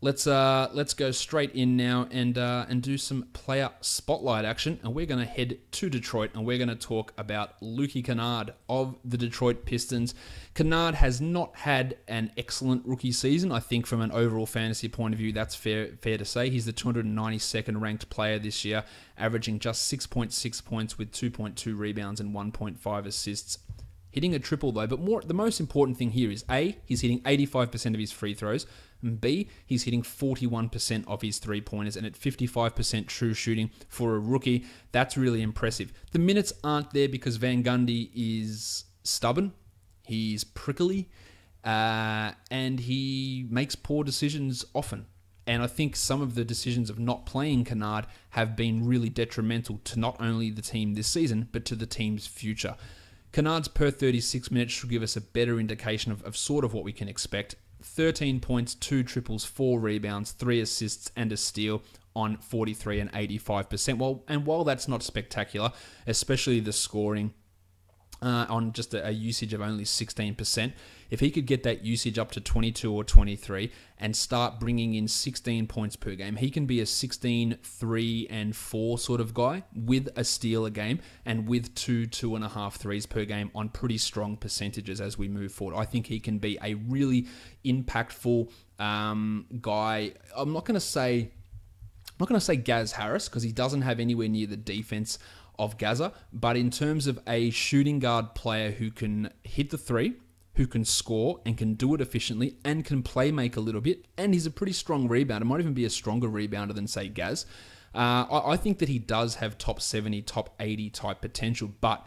Let's go straight in now and do some player spotlight action, and we're going to head to Detroit, and we're going to talk about Luke Kennard of the Detroit Pistons. Kennard has not had an excellent rookie season. I think from an overall fantasy point of view, that's fair to say. He's the 292nd ranked player this year, averaging just 6.6 points with 2.2 rebounds and 1.5 assists. Hitting a triple though, but the most important thing here is A, he's hitting 85% of his free throws, and B, he's hitting 41% of his three-pointers, and at 55% true shooting for a rookie. That's really impressive. The minutes aren't there because Van Gundy is stubborn, he's prickly, and he makes poor decisions often. And I think some of the decisions of not playing Kennard have been really detrimental to not only the team this season, but to the team's future. Kennard's per 36 minutes should give us a better indication of sort of what we can expect. 13 points, 2 triples, 4 rebounds, 3 assists, and a steal on 43 and 85%. While that's not spectacular, especially the scoring on just a usage of only 16%, if he could get that usage up to 22 or 23 and start bringing in 16 points per game, he can be a 16, 3, and 4 sort of guy with a steal a game and with 2.5 threes per game on pretty strong percentages as we move forward. I think he can be a really impactful guy. I'm not going to say Gaz Harris because he doesn't have anywhere near the defense of Gaza, but in terms of a shooting guard player who can hit the three, who can score and can do it efficiently and can play make a little bit, and he's a pretty strong rebounder, might even be a stronger rebounder than, say, Gaz. I think that he does have top 70, top 80 type potential, but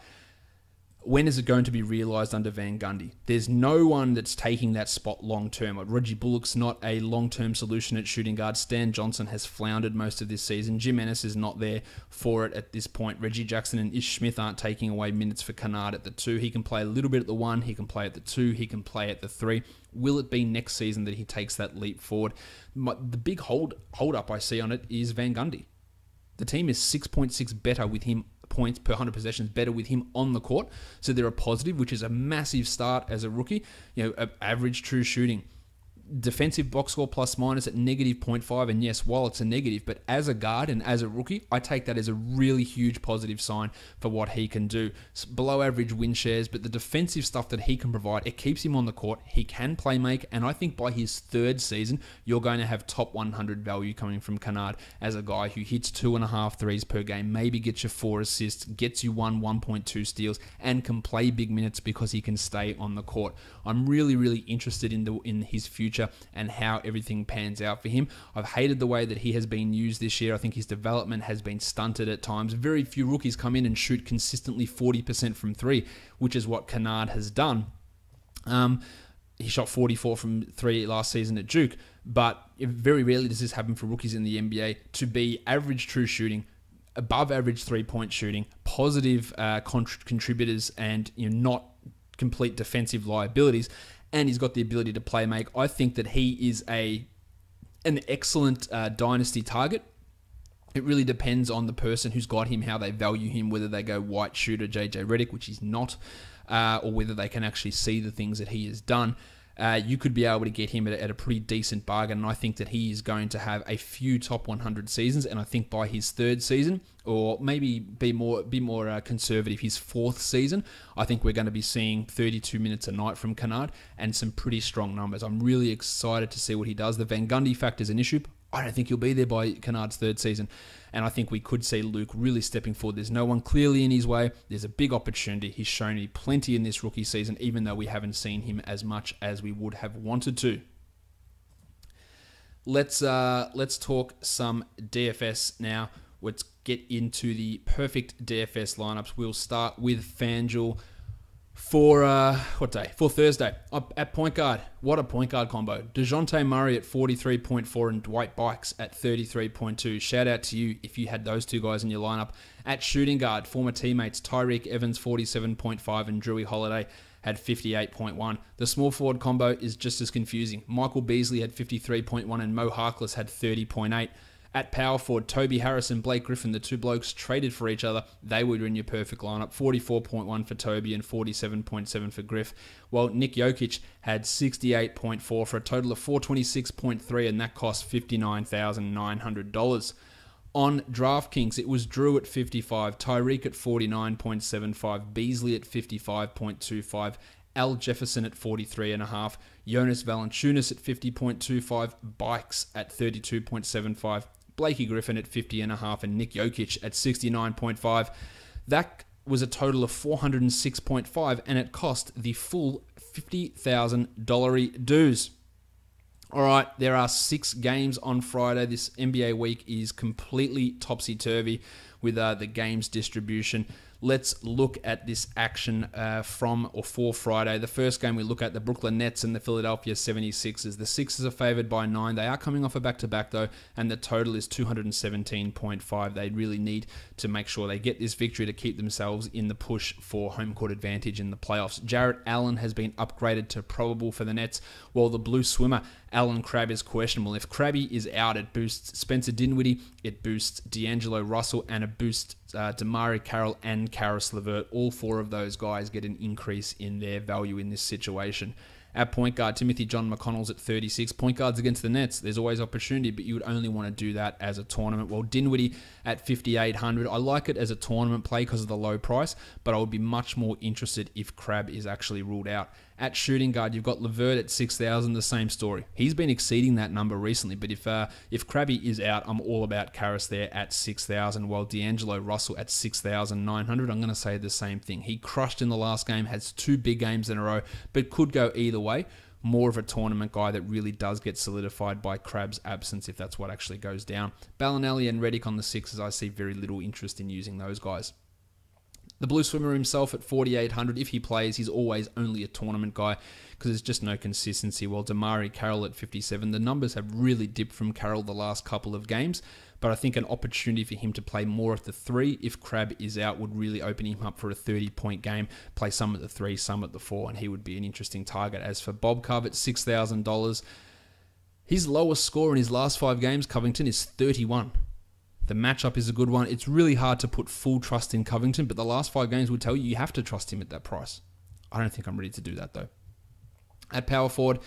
when is it going to be realised under Van Gundy? There's no one that's taking that spot long-term. Reggie Bullock's not a long-term solution at shooting guard. Stan Johnson has floundered most of this season. Jim Ennis is not there for it at this point. Reggie Jackson and Ish Smith aren't taking away minutes for Kennard at the 2. He can play a little bit at the 1. He can play at the 2. He can play at the 3. Will it be next season that he takes that leap forward? The big hold up I see on it is Van Gundy. The team is 6.6 better with him, points per 100 possessions better with him on the court. So they're a positive, which is a massive start as a rookie. Average true shooting. Defensive box score plus minus at negative 0.5. And yes, while it's a negative, but as a guard and as a rookie, I take that as a really huge positive sign for what he can do. It's below average win shares, but the defensive stuff that he can provide, it keeps him on the court. He can play make, and I think by his 3rd season, you're going to have top 100 value coming from Kennard as a guy who hits 2.5 threes per game, maybe gets you 4 assists, gets you 1.2 steals, and can play big minutes because he can stay on the court. I'm really, really interested in his future and how everything pans out for him. I've hated the way that he has been used this year. I think his development has been stunted at times. Very few rookies come in and shoot consistently 40% from 3, which is what Kennard has done. He shot 44 from 3 last season at Duke, but very rarely does this happen for rookies in the NBA to be average true shooting, above average 3-point shooting, positive contributors, and not complete defensive liabilities, and he's got the ability to play make. I think that he is an excellent dynasty target. It really depends on the person who's got him, how they value him, whether they go white shooter JJ Redick, which he's not, or whether they can actually see the things that he has done. You could be able to get him at a pretty decent bargain, and I think that he is going to have a few top 100 seasons, and I think by his third season, or maybe be more conservative, his fourth season, I think we're going to be seeing 32 minutes a night from Kennard and some pretty strong numbers. I'm really excited to see what he does. The Van Gundy factor is an issue. I don't think he'll be there by Kennard's third season, and I think we could see Luke really stepping forward. There's no one clearly in his way. There's a big opportunity. He's shown me plenty in this rookie season, even though we haven't seen him as much as we would have wanted to. Let's talk some DFS now. Let's get into the perfect DFS lineups. We'll start with FanDuel for what day? For Thursday. At point guard. What a point guard combo. DeJounte Murray at 43.4 and Dwight Bikes at 33.2. Shout out to you if you had those two guys in your lineup. At shooting guard, former teammates Tyreek Evans 47.5 and Drewy Holiday had 58.1. The small forward combo is just as confusing. Michael Beasley had 53.1 and Mo Harkless had 30.8. At power forward, Toby Harris and Blake Griffin, the two blokes traded for each other. They were in your perfect lineup. 44.1 for Toby and 47.7 for Griff. While Nick Jokic had 68.4 for a total of 426.3, and that cost $59,900. On DraftKings, it was Drew at 55, Tyreek at 49.75, Beasley at 55.25, Al Jefferson at 43.5, Jonas Valanciunas at 50.25, Bikes at 32.75, Blakey Griffin at 50.5, and Nick Jokic at 69.5. That was a total of 406.5, and it cost the full $50,000 dues. All right, there are 6 games on Friday. This NBA week is completely topsy-turvy with the games distribution. Let's look at this action for Friday. The first game we look at, the Brooklyn Nets and the Philadelphia 76ers. The Sixers are favored by 9. They are coming off a back-to-back, though, and the total is 217.5. They really need to make sure they get this victory to keep themselves in the push for home court advantage in the playoffs. Jarrett Allen has been upgraded to probable for the Nets, while the blue swimmer, Alan Crabb, is questionable. If Crabby is out, it boosts Spencer Dinwiddie, it boosts D'Angelo Russell, and it boosts Damari Carroll and Karis LeVert. All 4 of those guys get an increase in their value in this situation. At point guard, Timothy John McConnell's at 36. Point guards against the Nets, there's always opportunity, but you would only want to do that as a tournament. Well, Dinwiddie at 5,800. I like it as a tournament play because of the low price, but I would be much more interested if Crabb is actually ruled out. At shooting guard, you've got LeVert at 6,000, the same story. He's been exceeding that number recently, but if Crabby is out, I'm all about Karis there at 6,000, while D'Angelo Russell at 6,900. I'm going to say the same thing. He crushed in the last game, has 2 big games in a row, but could go either way. More of a tournament guy that really does get solidified by Crabb's absence if that's what actually goes down. Bellinelli and Redick on the Sixers, I see very little interest in using those guys. The blue swimmer himself at 4,800. If he plays, he's always only a tournament guy because there's just no consistency. While Damari Carroll at 57. The numbers have really dipped from Carroll the last couple of games, but I think an opportunity for him to play more at the 3 if Crabb is out would really open him up for a 30-point game. Play some at the 3, some at the 4, and he would be an interesting target. As for Bob Cove at $6,000, his lowest score in his last 5 games, Covington, is 31. The matchup is a good one. It's really hard to put full trust in Covington, but the last 5 games would tell you have to trust him at that price. I don't think I'm ready to do that, though. At power forward,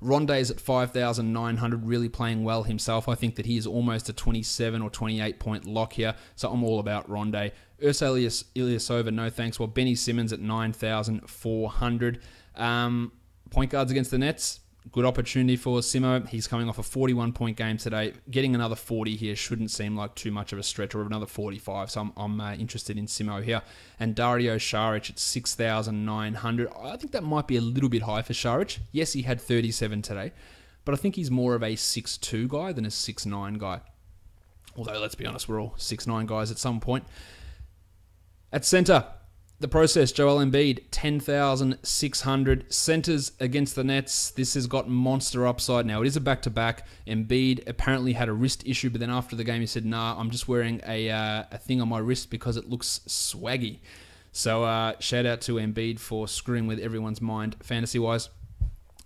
Rondé's at 5,900, really playing well himself. I think that he is almost a 27 or 28-point lock here, so I'm all about Rondé. Ursel Ilyasova, no thanks. Well, Benny Simmons at 9,400. Point guards against the Nets. Good opportunity for Simo. He's coming off a 41-point game today. Getting another 40 here shouldn't seem like too much of a stretch, or another 45, so I'm interested in Simo here. And Dario Saric at 6,900. I think that might be a little bit high for Saric. Yes, he had 37 today, but I think he's more of a 6'2 guy than a 6'9 guy. Although, let's be honest, we're all 6'9 guys at some point. At center, the process, Joel Embiid, 10,600. Centers against the Nets. This has got monster upside now. It is a back-to-back. Embiid apparently had a wrist issue, but then after the game he said, nah, I'm just wearing a thing on my wrist because it looks swaggy. So shout out to Embiid for screwing with everyone's mind fantasy-wise.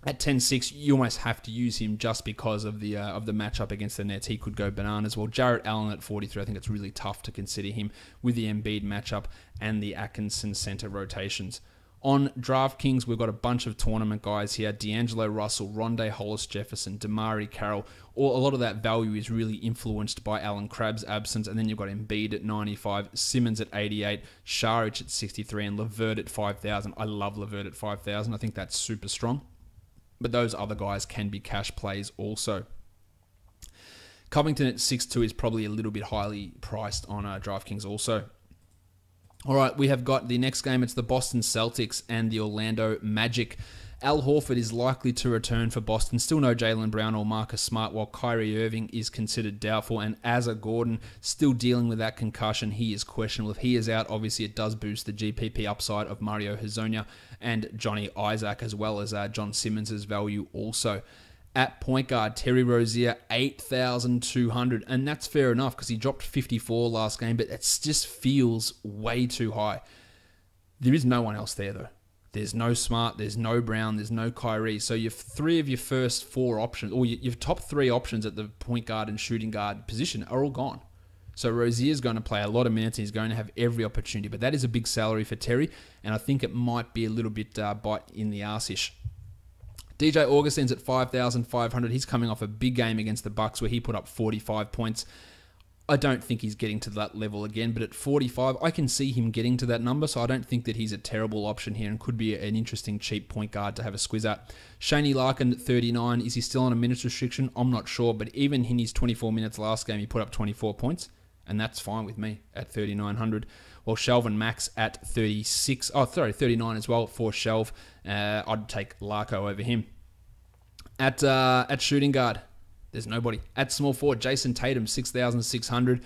At 10-6, you almost have to use him just because of the matchup against the Nets. He could go bananas. Well, Jarrett Allen at 43, I think it's really tough to consider him with the Embiid matchup and the Atkinson center rotations. On DraftKings, we've got a bunch of tournament guys here. D'Angelo Russell, Rondé Hollis-Jefferson, Damari Carroll. A lot of that value is really influenced by Alan Crabb's absence. And then you've got Embiid at 95, Simmons at 88, Šarić at 63, and LeVert at 5,000. I love LeVert at 5,000. I think that's super strong. But those other guys can be cash plays also. Covington at 6'2 is probably a little bit highly priced on DraftKings also. All right, we have got the next game. It's the Boston Celtics and the Orlando Magic. Al Horford is likely to return for Boston. Still no Jaylen Brown or Marcus Smart, while Kyrie Irving is considered doubtful. And Asa Gordon still dealing with that concussion. He is questionable. If he is out, obviously it does boost the GPP upside of Mario Hezonja and Johnny Isaac, as well as John Simmons' value also. At point guard, Terry Rozier, 8,200. And that's fair enough because he dropped 54 last game, but it just feels way too high. There is no one else there, though. There's no Smart, there's no Brown, there's no Kyrie. So you've three of your first four options, or your top three options at the point guard and shooting guard position are all gone. So Rozier's going to play a lot of minutes. He's going to have every opportunity. But that is a big salary for Terry, and I think it might be a little bit bite in the arse-ish. DJ Augustin's at 5,500. He's coming off a big game against the Bucks where he put up 45 points. I don't think he's getting to that level again, but at 45, I can see him getting to that number, so I don't think that he's a terrible option here and could be an interesting cheap point guard to have a squiz at. Shaney Larkin at 39, is he still on a minutes restriction? I'm not sure, but even in his 24 minutes last game, he put up 24 points, and that's fine with me at 3,900. Well, Shelvin Max at 39 as well for Shelv. I'd take Larko over him. At shooting guard, there's nobody. At small forward, Jason Tatum, 6,600.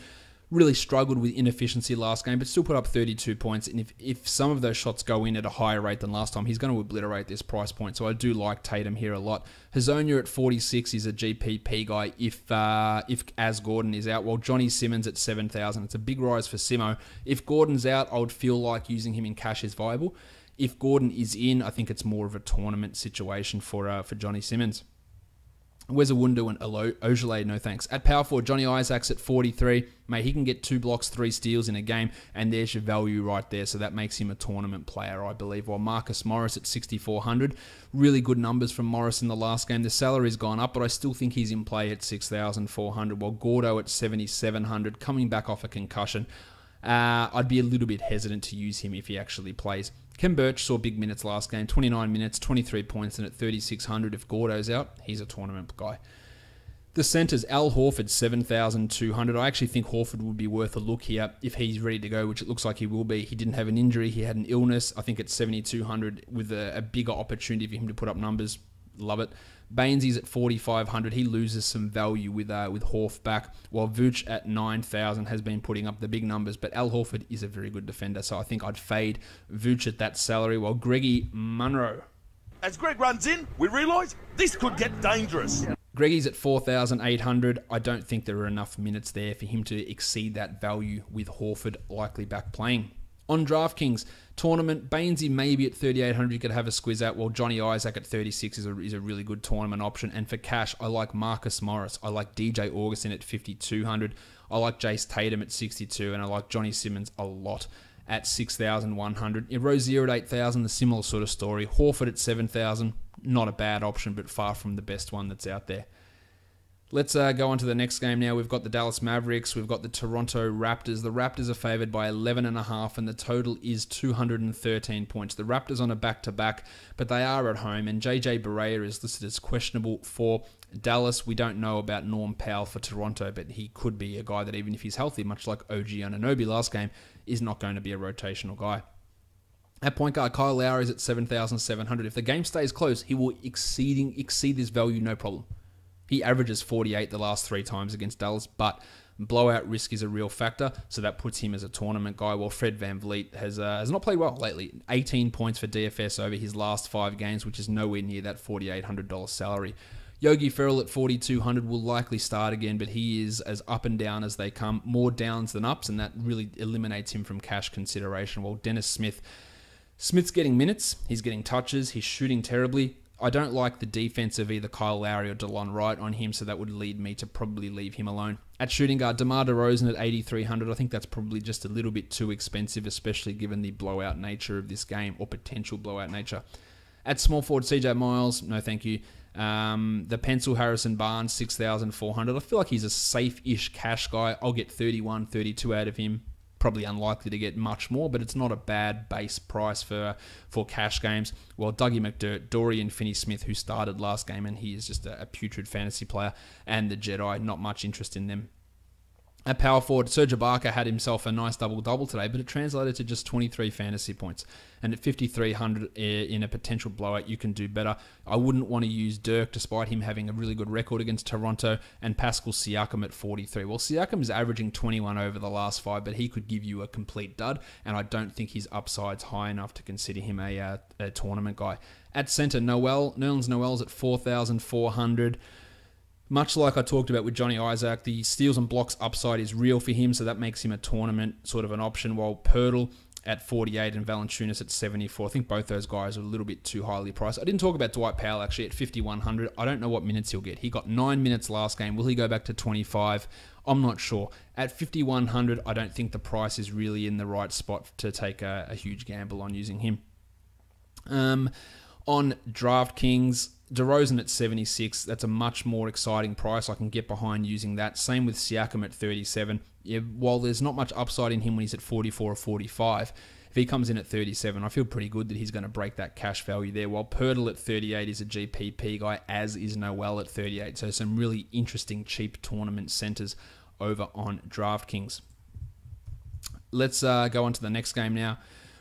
Really struggled with inefficiency last game, but still put up 32 points. And if some of those shots go in at a higher rate than last time, he's going to obliterate this price point. So I do like Tatum here a lot. Hezonja at 46 is a GPP guy if As Gordon is out. While Johnny Simmons at 7,000. It's a big rise for Simo. If Gordon's out, I would feel like using him in cash is viable. If Gordon is in, I think it's more of a tournament situation for Johnny Simmons. Wezawundu and Ojale, no thanks. At power forward, Johnny Isaacs at 43. Mate, he can get 2 blocks, 3 steals in a game, and there's your value right there. So that makes him a tournament player, I believe. While Marcus Morris at 6,400. Really good numbers from Morris in the last game. The salary's gone up, but I still think he's in play at 6,400. While Gordo at 7,700, coming back off a concussion. I'd be a little bit hesitant to use him if he actually plays. Ken Birch saw big minutes last game, 29 minutes, 23 points, and at 3,600 if Gordo's out, he's a tournament guy. The centers, Al Horford, 7,200. I actually think Horford would be worth a look here if he's ready to go, which it looks like he will be. He didn't have an injury, he had an illness. I think it's 7,200 with a bigger opportunity for him to put up numbers. Love it. Bainesy's at 4,500. He loses some value with Horf back, while Vooch at 9,000 has been putting up the big numbers. But Al Horford is a very good defender, so I think I'd fade Vooch at that salary, while Greggy Munro. As Greg runs in, we realise this could get dangerous. Greggy's at 4,800. I don't think there are enough minutes there for him to exceed that value with Horford likely back playing. On DraftKings, tournament, Bainesy maybe at 3,800 you could have a squiz out, while Johnny Isaac at 36 is a really good tournament option. And for cash, I like Marcus Morris. I like DJ Augustin at 5,200. I like Jace Tatum at 62, and I like Johnny Simmons a lot at 6,100. Rozier at 8,000, a similar sort of story. Horford at 7,000, not a bad option, but far from the best one that's out there. Let's go on to the next game now. We've got the Dallas Mavericks. We've got the Toronto Raptors. The Raptors are favored by 11.5, and the total is 213 points. The Raptors on a back-to-back, but they are at home, and JJ Barea is listed as questionable for Dallas. We don't know about Norm Powell for Toronto, but he could be a guy that even if he's healthy, much like OG Anunoby last game, is not going to be a rotational guy. At point guard, Kyle Lowry is at 7,700. If the game stays close, he will exceed this value, no problem. He averages 48 the last 3 times against Dallas, but blowout risk is a real factor, so that puts him as a tournament guy, while Fred VanVleet has not played well lately. 18 points for DFS over his last 5 games, which is nowhere near that $4,800 salary. Yogi Ferrell at 4,200 will likely start again, but he is as up and down as they come, more downs than ups, and that really eliminates him from cash consideration. While Dennis Smith's getting minutes, he's getting touches, he's shooting terribly. I don't like the defense of either Kyle Lowry or DeLon Wright on him, so that would lead me to probably leave him alone. At shooting guard, DeMar DeRozan at 8,300. I think that's probably just a little bit too expensive, especially given the blowout nature of this game, or potential blowout nature. At small forward, CJ Miles, no thank you. The pencil Harrison Barnes, 6,400. I feel like he's a safe-ish cash guy. I'll get 31, 32 out of him. Probably unlikely to get much more, but it's not a bad base price for cash games. Well, Dougie McDirt, Dorian Finney-Smith, who started last game, and he is just a putrid fantasy player, and the Jedi, not much interest in them. At power forward, Serge Ibaka had himself a nice double-double today, but it translated to just 23 fantasy points. And at 5,300 in a potential blowout, you can do better. I wouldn't want to use Dirk, despite him having a really good record against Toronto, and Pascal Siakam at 43. Well, Siakam is averaging 21 over the last 5, but he could give you a complete dud, and I don't think his upside's high enough to consider him a tournament guy. At center, Nerlens Noel's at 4,400. Much like I talked about with Johnny Isaac, the steals and blocks upside is real for him, so that makes him a tournament sort of an option, while Poeltl at 48 and Valanciunas at 74. I think both those guys are a little bit too highly priced. I didn't talk about Dwight Powell, actually, at 5,100. I don't know what minutes he'll get. He got 9 minutes last game. Will he go back to 25? I'm not sure. At 5,100, I don't think the price is really in the right spot to take a huge gamble on using him. On DraftKings, DeRozan at 76, that's a much more exciting price. I can get behind using that. Same with Siakam at 37. Yeah, while there's not much upside in him when he's at 44 or 45, if he comes in at 37, I feel pretty good that he's going to break that cash value there. While Poeltl at 38 is a GPP guy, as is Noel at 38. So some really interesting cheap tournament centers over on DraftKings. Let's go on to the next game now.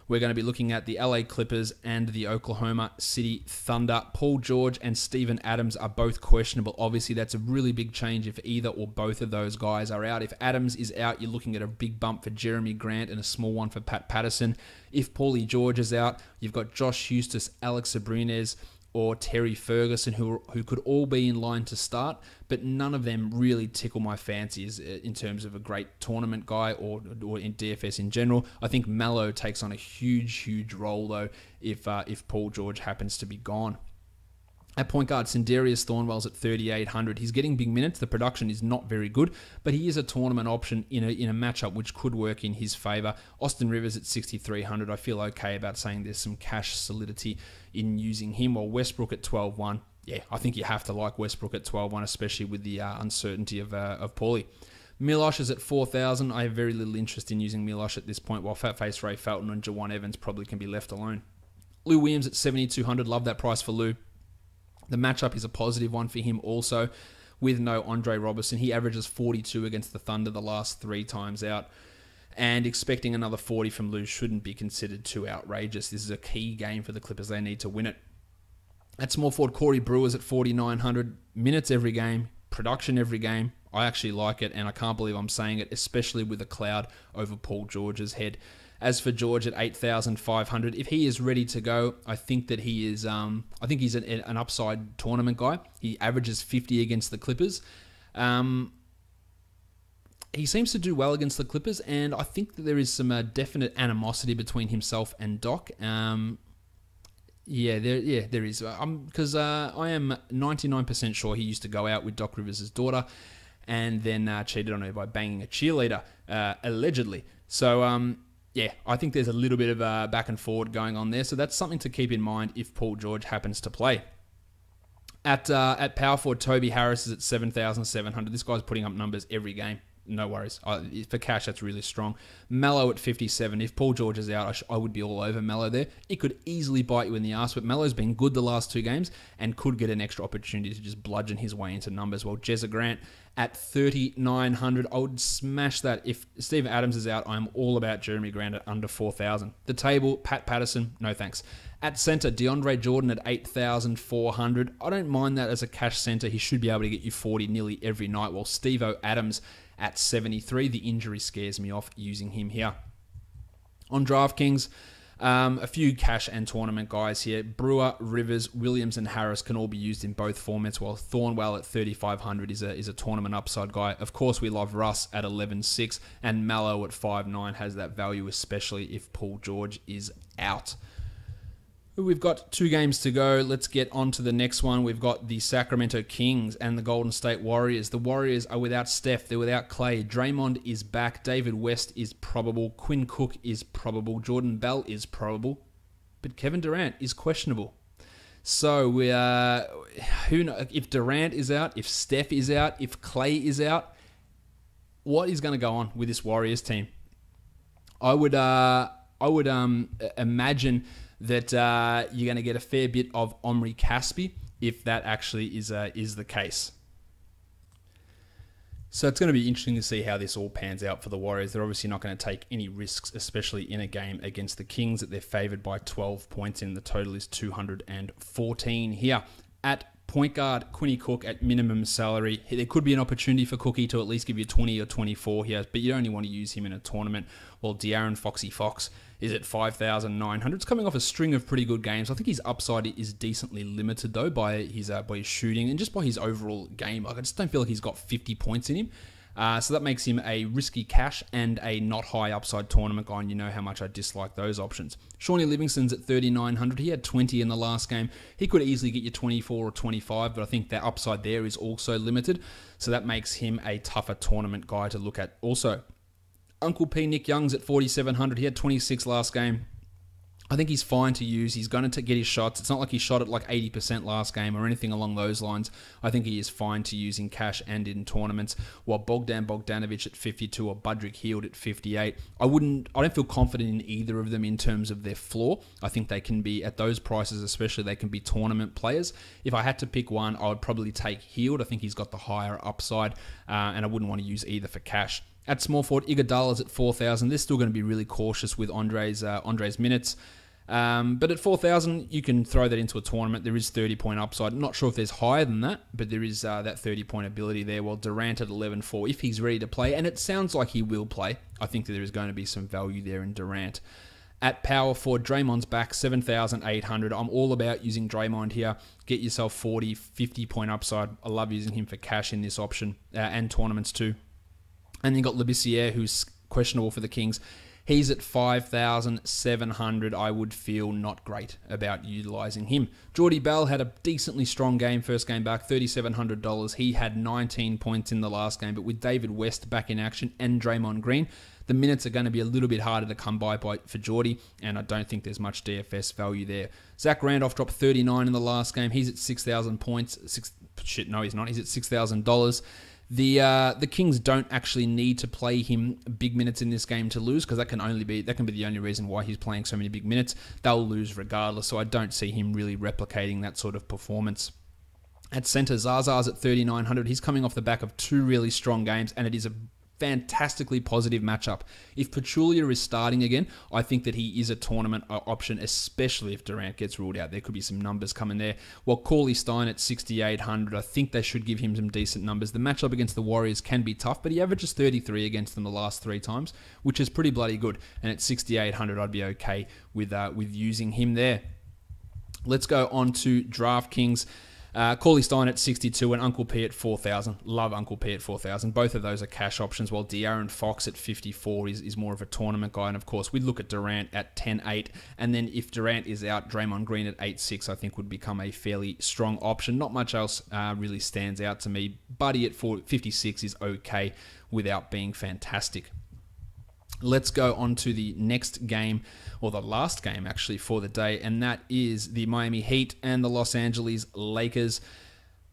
We're going to be looking at the LA Clippers and the Oklahoma City Thunder. Paul George and Steven Adams are both questionable. Obviously, that's a really big change if either or both of those guys are out. If Adams is out, you're looking at a big bump for Jeremy Grant and a small one for Pat Patterson. If Paulie George is out, you've got Josh Hustis, Alex Abrines, or Terry Ferguson, who could all be in line to start, but none of them really tickle my fancies in terms of a great tournament guy or in DFS in general. I think Melo takes on a huge role, though, if Paul George happens to be gone. At point guard, Sindarius Thornwell's at 3,800. He's getting big minutes. The production is not very good, but he is a tournament option in a matchup which could work in his favor. Austin Rivers at 6,300. I feel okay about saying there's some cash solidity in using him. While Westbrook at 12,1. Yeah, I think you have to like Westbrook at 12,1, especially with the uncertainty of Paulie. Milosh is at 4,000. I have very little interest in using Milosh at this point, while Fatface Ray Felton and Jawan Evans probably can be left alone. Lou Williams at 7,200. Love that price for Lou. The matchup is a positive one for him also, with no Andre Robertson. He averages 42 against the Thunder the last 3 times out, and expecting another 40 from Lou shouldn't be considered too outrageous. This is a key game for the Clippers. They need to win it. At small forward, Corey Brewer's at 4,900. Minutes every game, production every game. I actually like it, and I can't believe I'm saying it, especially with a cloud over Paul George's head. As for George at 8,500, if he is ready to go, I think that he is. I think he's an upside tournament guy. He averages 50 against the Clippers. He seems to do well against the Clippers, and I think that there is some definite animosity between himself and Doc. There is. Because I am 99% sure he used to go out with Doc Rivers' daughter, and then cheated on her by banging a cheerleader, allegedly. So. Yeah, I think there's a little bit of back and forward going on there, so that's something to keep in mind if Paul George happens to play. At power forward, Toby Harris is at 7,700. This guy's putting up numbers every game. No worries. For cash, that's really strong. Melo at 57. If Paul George is out, I would be all over Melo there. It could easily bite you in the ass, but Melo's been good the last 2 games and could get an extra opportunity to just bludgeon his way into numbers. While Jezza Grant at 3,900, I would smash that. If Steven Adams is out, I'm all about Jeremy Grant at under 4,000. The table, Pat Patterson, no thanks. At center, DeAndre Jordan at 8,400. I don't mind that as a cash center. He should be able to get you 40 nearly every night, while Steve-O Adams at 73. The injury scares me off using him here. On DraftKings, A few cash and tournament guys here. Brewer, Rivers, Williams, and Harris can all be used in both formats, while Thornwell at 3,500 is a tournament upside guy. Of course, we love Russ at 11.6, and Mallow at 5.9 has that value, especially if Paul George is out. We've got 2 games to go. Let's get on to the next one. We've got the Sacramento Kings and the Golden State Warriors. The Warriors are without Steph. They're without Clay. Draymond is back. David West is probable. Quinn Cook is probable. Jordan Bell is probable. But Kevin Durant is questionable. So who knows? If Durant is out, if Steph is out, if Clay is out, what is going to go on with this Warriors team? I would imagine that you're going to get a fair bit of Omri Caspi if that actually is the case. So it's going to be interesting to see how this all pans out for the Warriors. They're obviously not going to take any risks, especially in a game against the Kings that they're favoured by 12 points in. The total is 214 here. At point guard, Quinny Cook at minimum salary. There could be an opportunity for Cookie to at least give you 20 or 24 here, but you only want to use him in a tournament. While De'Aaron Foxy Fox is at 5,900. It's coming off a string of pretty good games. I think his upside is decently limited, though, by his shooting and just by his overall game. Like, I just don't feel like he's got 50 points in him. So that makes him a risky cash and a not high upside tournament guy, and you know how much I dislike those options. Shawnee Livingston's at 3,900. He had 20 in the last game. He could easily get you 24 or 25, but I think that upside there is also limited. So that makes him a tougher tournament guy to look at also. Uncle P, Nick Young's at 4,700. He had 26 last game. I think he's fine to use. He's going to get his shots. It's not like he shot at like 80% last game or anything along those lines. I think he is fine to use in cash and in tournaments. While Bogdan Bogdanovic at 52 or Budrick Hield at 58, I don't feel confident in either of them in terms of their floor. I think they can be, at those prices especially, they can be tournament players. If I had to pick one, I would probably take Hield. I think he's got the higher upside, and I wouldn't want to use either for cash. At small forward, Iguodala's at 4,000. They're still going to be really cautious with Andre's minutes. But at 4,000, you can throw that into a tournament. There is 30-point upside. Not sure if there's higher than that, but there is that 30-point ability there. While Durant at 11.4, if he's ready to play, and it sounds like he will play, I think that there is going to be some value there in Durant. At power forward, Draymond's back, 7,800. I'm all about using Draymond here. Get yourself 40, 50-point upside. I love using him for cash in this option, and tournaments too. And then you got Labissiere, who's questionable for the Kings. He's at 5,700. I would feel not great about utilising him. Jordy Bell had a decently strong game, first game back, $3,700. He had 19 points in the last game, but with David West back in action and Draymond Green, the minutes are going to be a little bit harder to come by for Jordy, and I don't think there's much DFS value there. Zach Randolph dropped 39 in the last game. He's at 6,000 points. He's not. He's at $6,000. The Kings don't actually need to play him big minutes in this game to lose, because that can be the only reason why he's playing so many big minutes. They'll lose regardless, so I don't see him really replicating that sort of performance. At center, Zaza's at 3,900. He's coming off the back of 2 really strong games, and it is a fantastically positive matchup. If Pachulia is starting again, I think that he is a tournament option, especially if Durant gets ruled out. There could be some numbers coming there. While Cauley Stein at 6,800, I think they should give him some decent numbers. The matchup against the Warriors can be tough, but he averages 33 against them the last 3 times, which is pretty bloody good. And at 6,800, I'd be okay with using him there. Let's go on to DraftKings. Cauley Stein at 62 and Uncle P at 4,000. Love Uncle P at 4,000. Both of those are cash options, while De'Aaron Fox at 54 is more of a tournament guy. And of course, we'd look at Durant at 10.8. And then if Durant is out, Draymond Green at 8.6, I think would become a fairly strong option. Not much else really stands out to me. Buddy at 56 is okay without being fantastic. Let's go on to the next game, or the last game actually for the day, and that is the Miami Heat and the Los Angeles Lakers.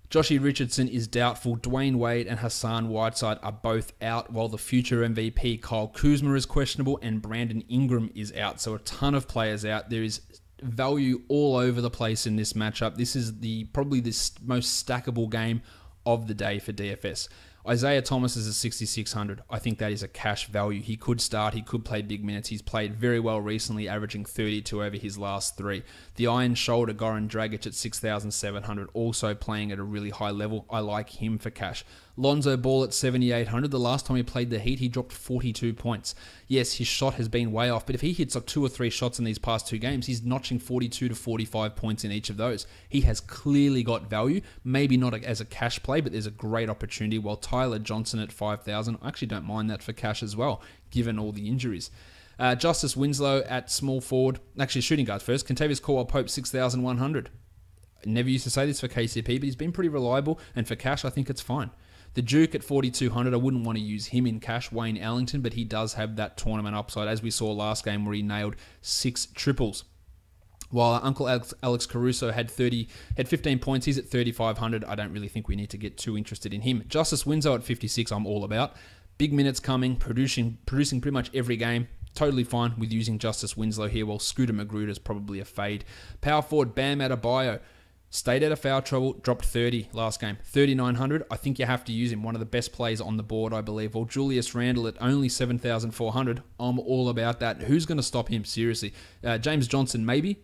Joshie Richardson is doubtful. Dwayne Wade and Hassan Whiteside are both out, while the future MVP Kyle Kuzma is questionable and Brandon Ingram is out. So a ton of players out. There is value all over the place in this matchup. This is probably the most stackable game of the day for DFS. Isaiah Thomas is a 6,600. I think that is a cash value. He could start. He could play big minutes. He's played very well recently, averaging 32 over his last 3. The Iron Shoulder, Goran Dragic at 6,700, also playing at a really high level. I like him for cash. Lonzo Ball at 7,800. The last time he played the Heat, he dropped 42 points. Yes, his shot has been way off, but if he hits like 2 or 3 shots in these past 2 games, he's notching 42 to 45 points in each of those. He has clearly got value. Maybe not as a cash play, but there's a great opportunity. While Tyler Johnson at 5,000, I actually don't mind that for cash as well, given all the injuries. Justice Winslow at small forward, actually shooting guard first. Kentavious Caldwell-Pope 6,100. Never used to say this for KCP, but he's been pretty reliable, and for cash, I think it's fine. The Duke at 4,200, I wouldn't want to use him in cash, Wayne Ellington, but he does have that tournament upside, as we saw last game where he nailed 6 triples. While Uncle Alex Caruso had 15 points, he's at 3,500. I don't really think we need to get too interested in him. Justice Winslow at 56, I'm all about. Big minutes coming, producing pretty much every game. Totally fine with using Justice Winslow here, while Scooter Magruder's probably a fade. Power forward Bam Adebayo. Stayed out of foul trouble, dropped 30 last game. 3,900, I think you have to use him. One of the best plays on the board, I believe. Or Julius Randle at only 7,400. I'm all about that. Who's going to stop him? Seriously. James Johnson, maybe.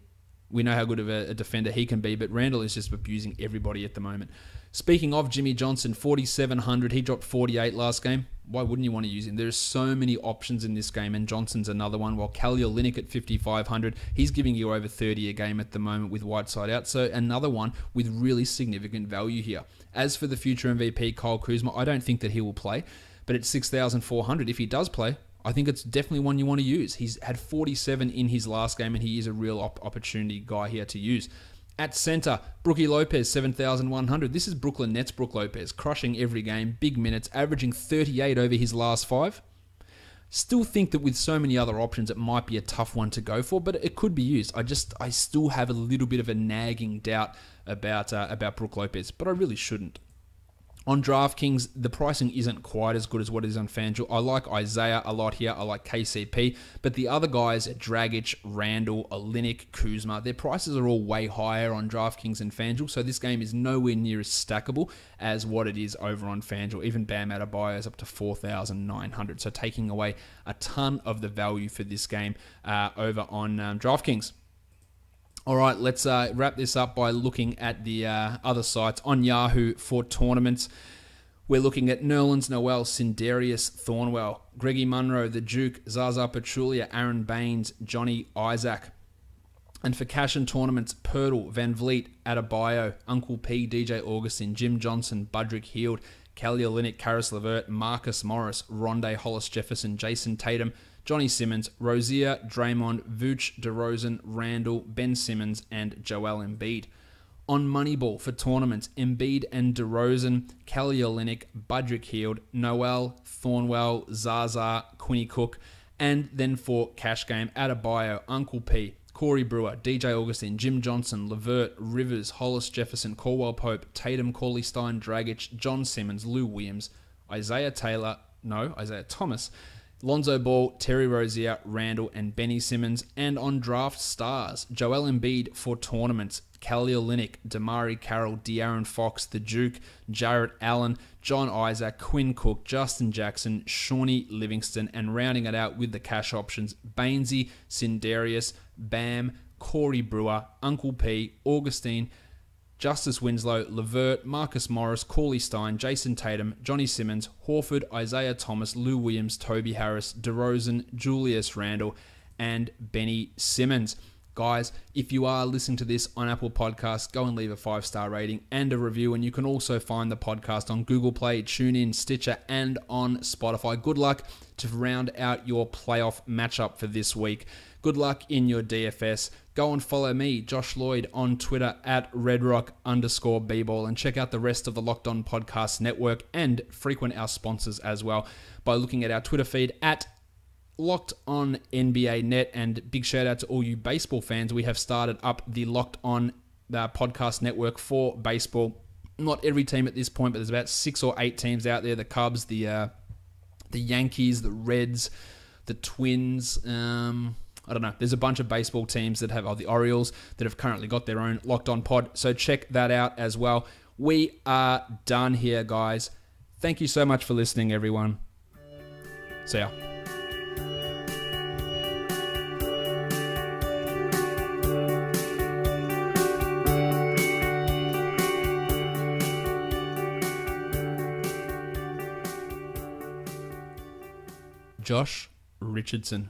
We know how good of a defender he can be, but Randle is just abusing everybody at the moment. Speaking of Jimmy Johnson, 4,700. He dropped 48 last game. Why wouldn't you want to use him? There's so many options in this game, and Johnson's another one. While Kelly Olynyk at 5,500, he's giving you over 30 a game at the moment with Whiteside out. So another one with really significant value here. As for the future MVP, Kyle Kuzma, I don't think that he will play, but at 6,400, if he does play, I think it's definitely one you want to use. He's had 47 in his last game, and he is a real opportunity guy here to use. At center, Brookie Lopez, 7,100. This is Brooklyn Nets Brook Lopez, crushing every game, big minutes, averaging 38 over his last 5. Still think that with so many other options, it might be a tough one to go for, but it could be used. I still have a little bit of a nagging doubt about Brook Lopez, but I really shouldn't. On DraftKings, the pricing isn't quite as good as what is on FanDuel. I like Isaiah a lot here. I like KCP. But the other guys, Dragic, Randle, Olynyk, Kuzma, their prices are all way higher on DraftKings and FanDuel. So this game is nowhere near as stackable as what it is over on FanDuel. Even Bam Adebayo is up to 4,900. So taking away a ton of the value for this game over on DraftKings. All right, let's wrap this up by looking at the other sites. On Yahoo for tournaments, we're looking at Nerlens Noel, Sindarius Thornwell, Greggy Munro, The Duke, Zaza Pachulia, Aaron Baines, Johnny Isaac. And for cash and tournaments, Pirtle, Van Vliet, Adebayo, Uncle P, DJ Augustin, Jim Johnson, Budrick Hield, Kelly Olynyk, Karis LeVert, Marcus Morris, Rondé Hollis Jefferson, Jason Tatum, Johnny Simmons, Rozier, Draymond, Vooch, DeRozan, Randall, Ben Simmons, and Joel Embiid. On Moneyball for tournaments, Embiid and DeRozan, Kelly Olynyk, Budrick Hield, Noel, Thornwell, Zaza, Quinny Cook. And then for cash game, Adebayo, Uncle P, Corey Brewer, DJ Augustin, Jim Johnson, LeVert, Rivers, Hollis Jefferson, Caldwell Pope, Tatum, Cauley Stein, Dragic, John Simmons, Lou Williams, Isaiah Thomas, Lonzo Ball, Terry Rozier, Randall, and Benny Simmons. And on Draft Stars, Joel Embiid for tournaments, Kelly Olynyk, Damari Carroll, De'Aaron Fox, The Duke, Jarrett Allen, John Isaac, Quinn Cook, Justin Jackson, Shawnee Livingston, and rounding it out with the cash options, Bainesy, Sindarius, Bam, Corey Brewer, Uncle P, Augustine, Justice Winslow, LeVert, Marcus Morris, Cauley Stein, Jason Tatum, Johnny Simmons, Horford, Isaiah Thomas, Lou Williams, Toby Harris, DeRozan, Julius Randle, and Benny Simmons. Guys, if you are listening to this on Apple Podcasts, go and leave a 5-star rating and a review. And you can also find the podcast on Google Play, TuneIn, Stitcher, and on Spotify. Good luck to round out your playoff matchup for this week. Good luck in your DFS. Go and follow me, Josh Lloyd, on Twitter at redrock_bball, and check out the rest of the Locked On Podcast Network and frequent our sponsors as well by looking at our Twitter feed at Locked On NBA Net. And big shout out to all you baseball fans. We have started up the Locked On Podcast Network for baseball. Not every team at this point, but there's about 6 or 8 teams out there. The Cubs, the Yankees, the Reds, the Twins, I don't know. There's a bunch of baseball teams that have, the Orioles, that have currently got their own Locked On pod. So check that out as well. We are done here, guys. Thank you so much for listening, everyone. See ya. Josh Richardson.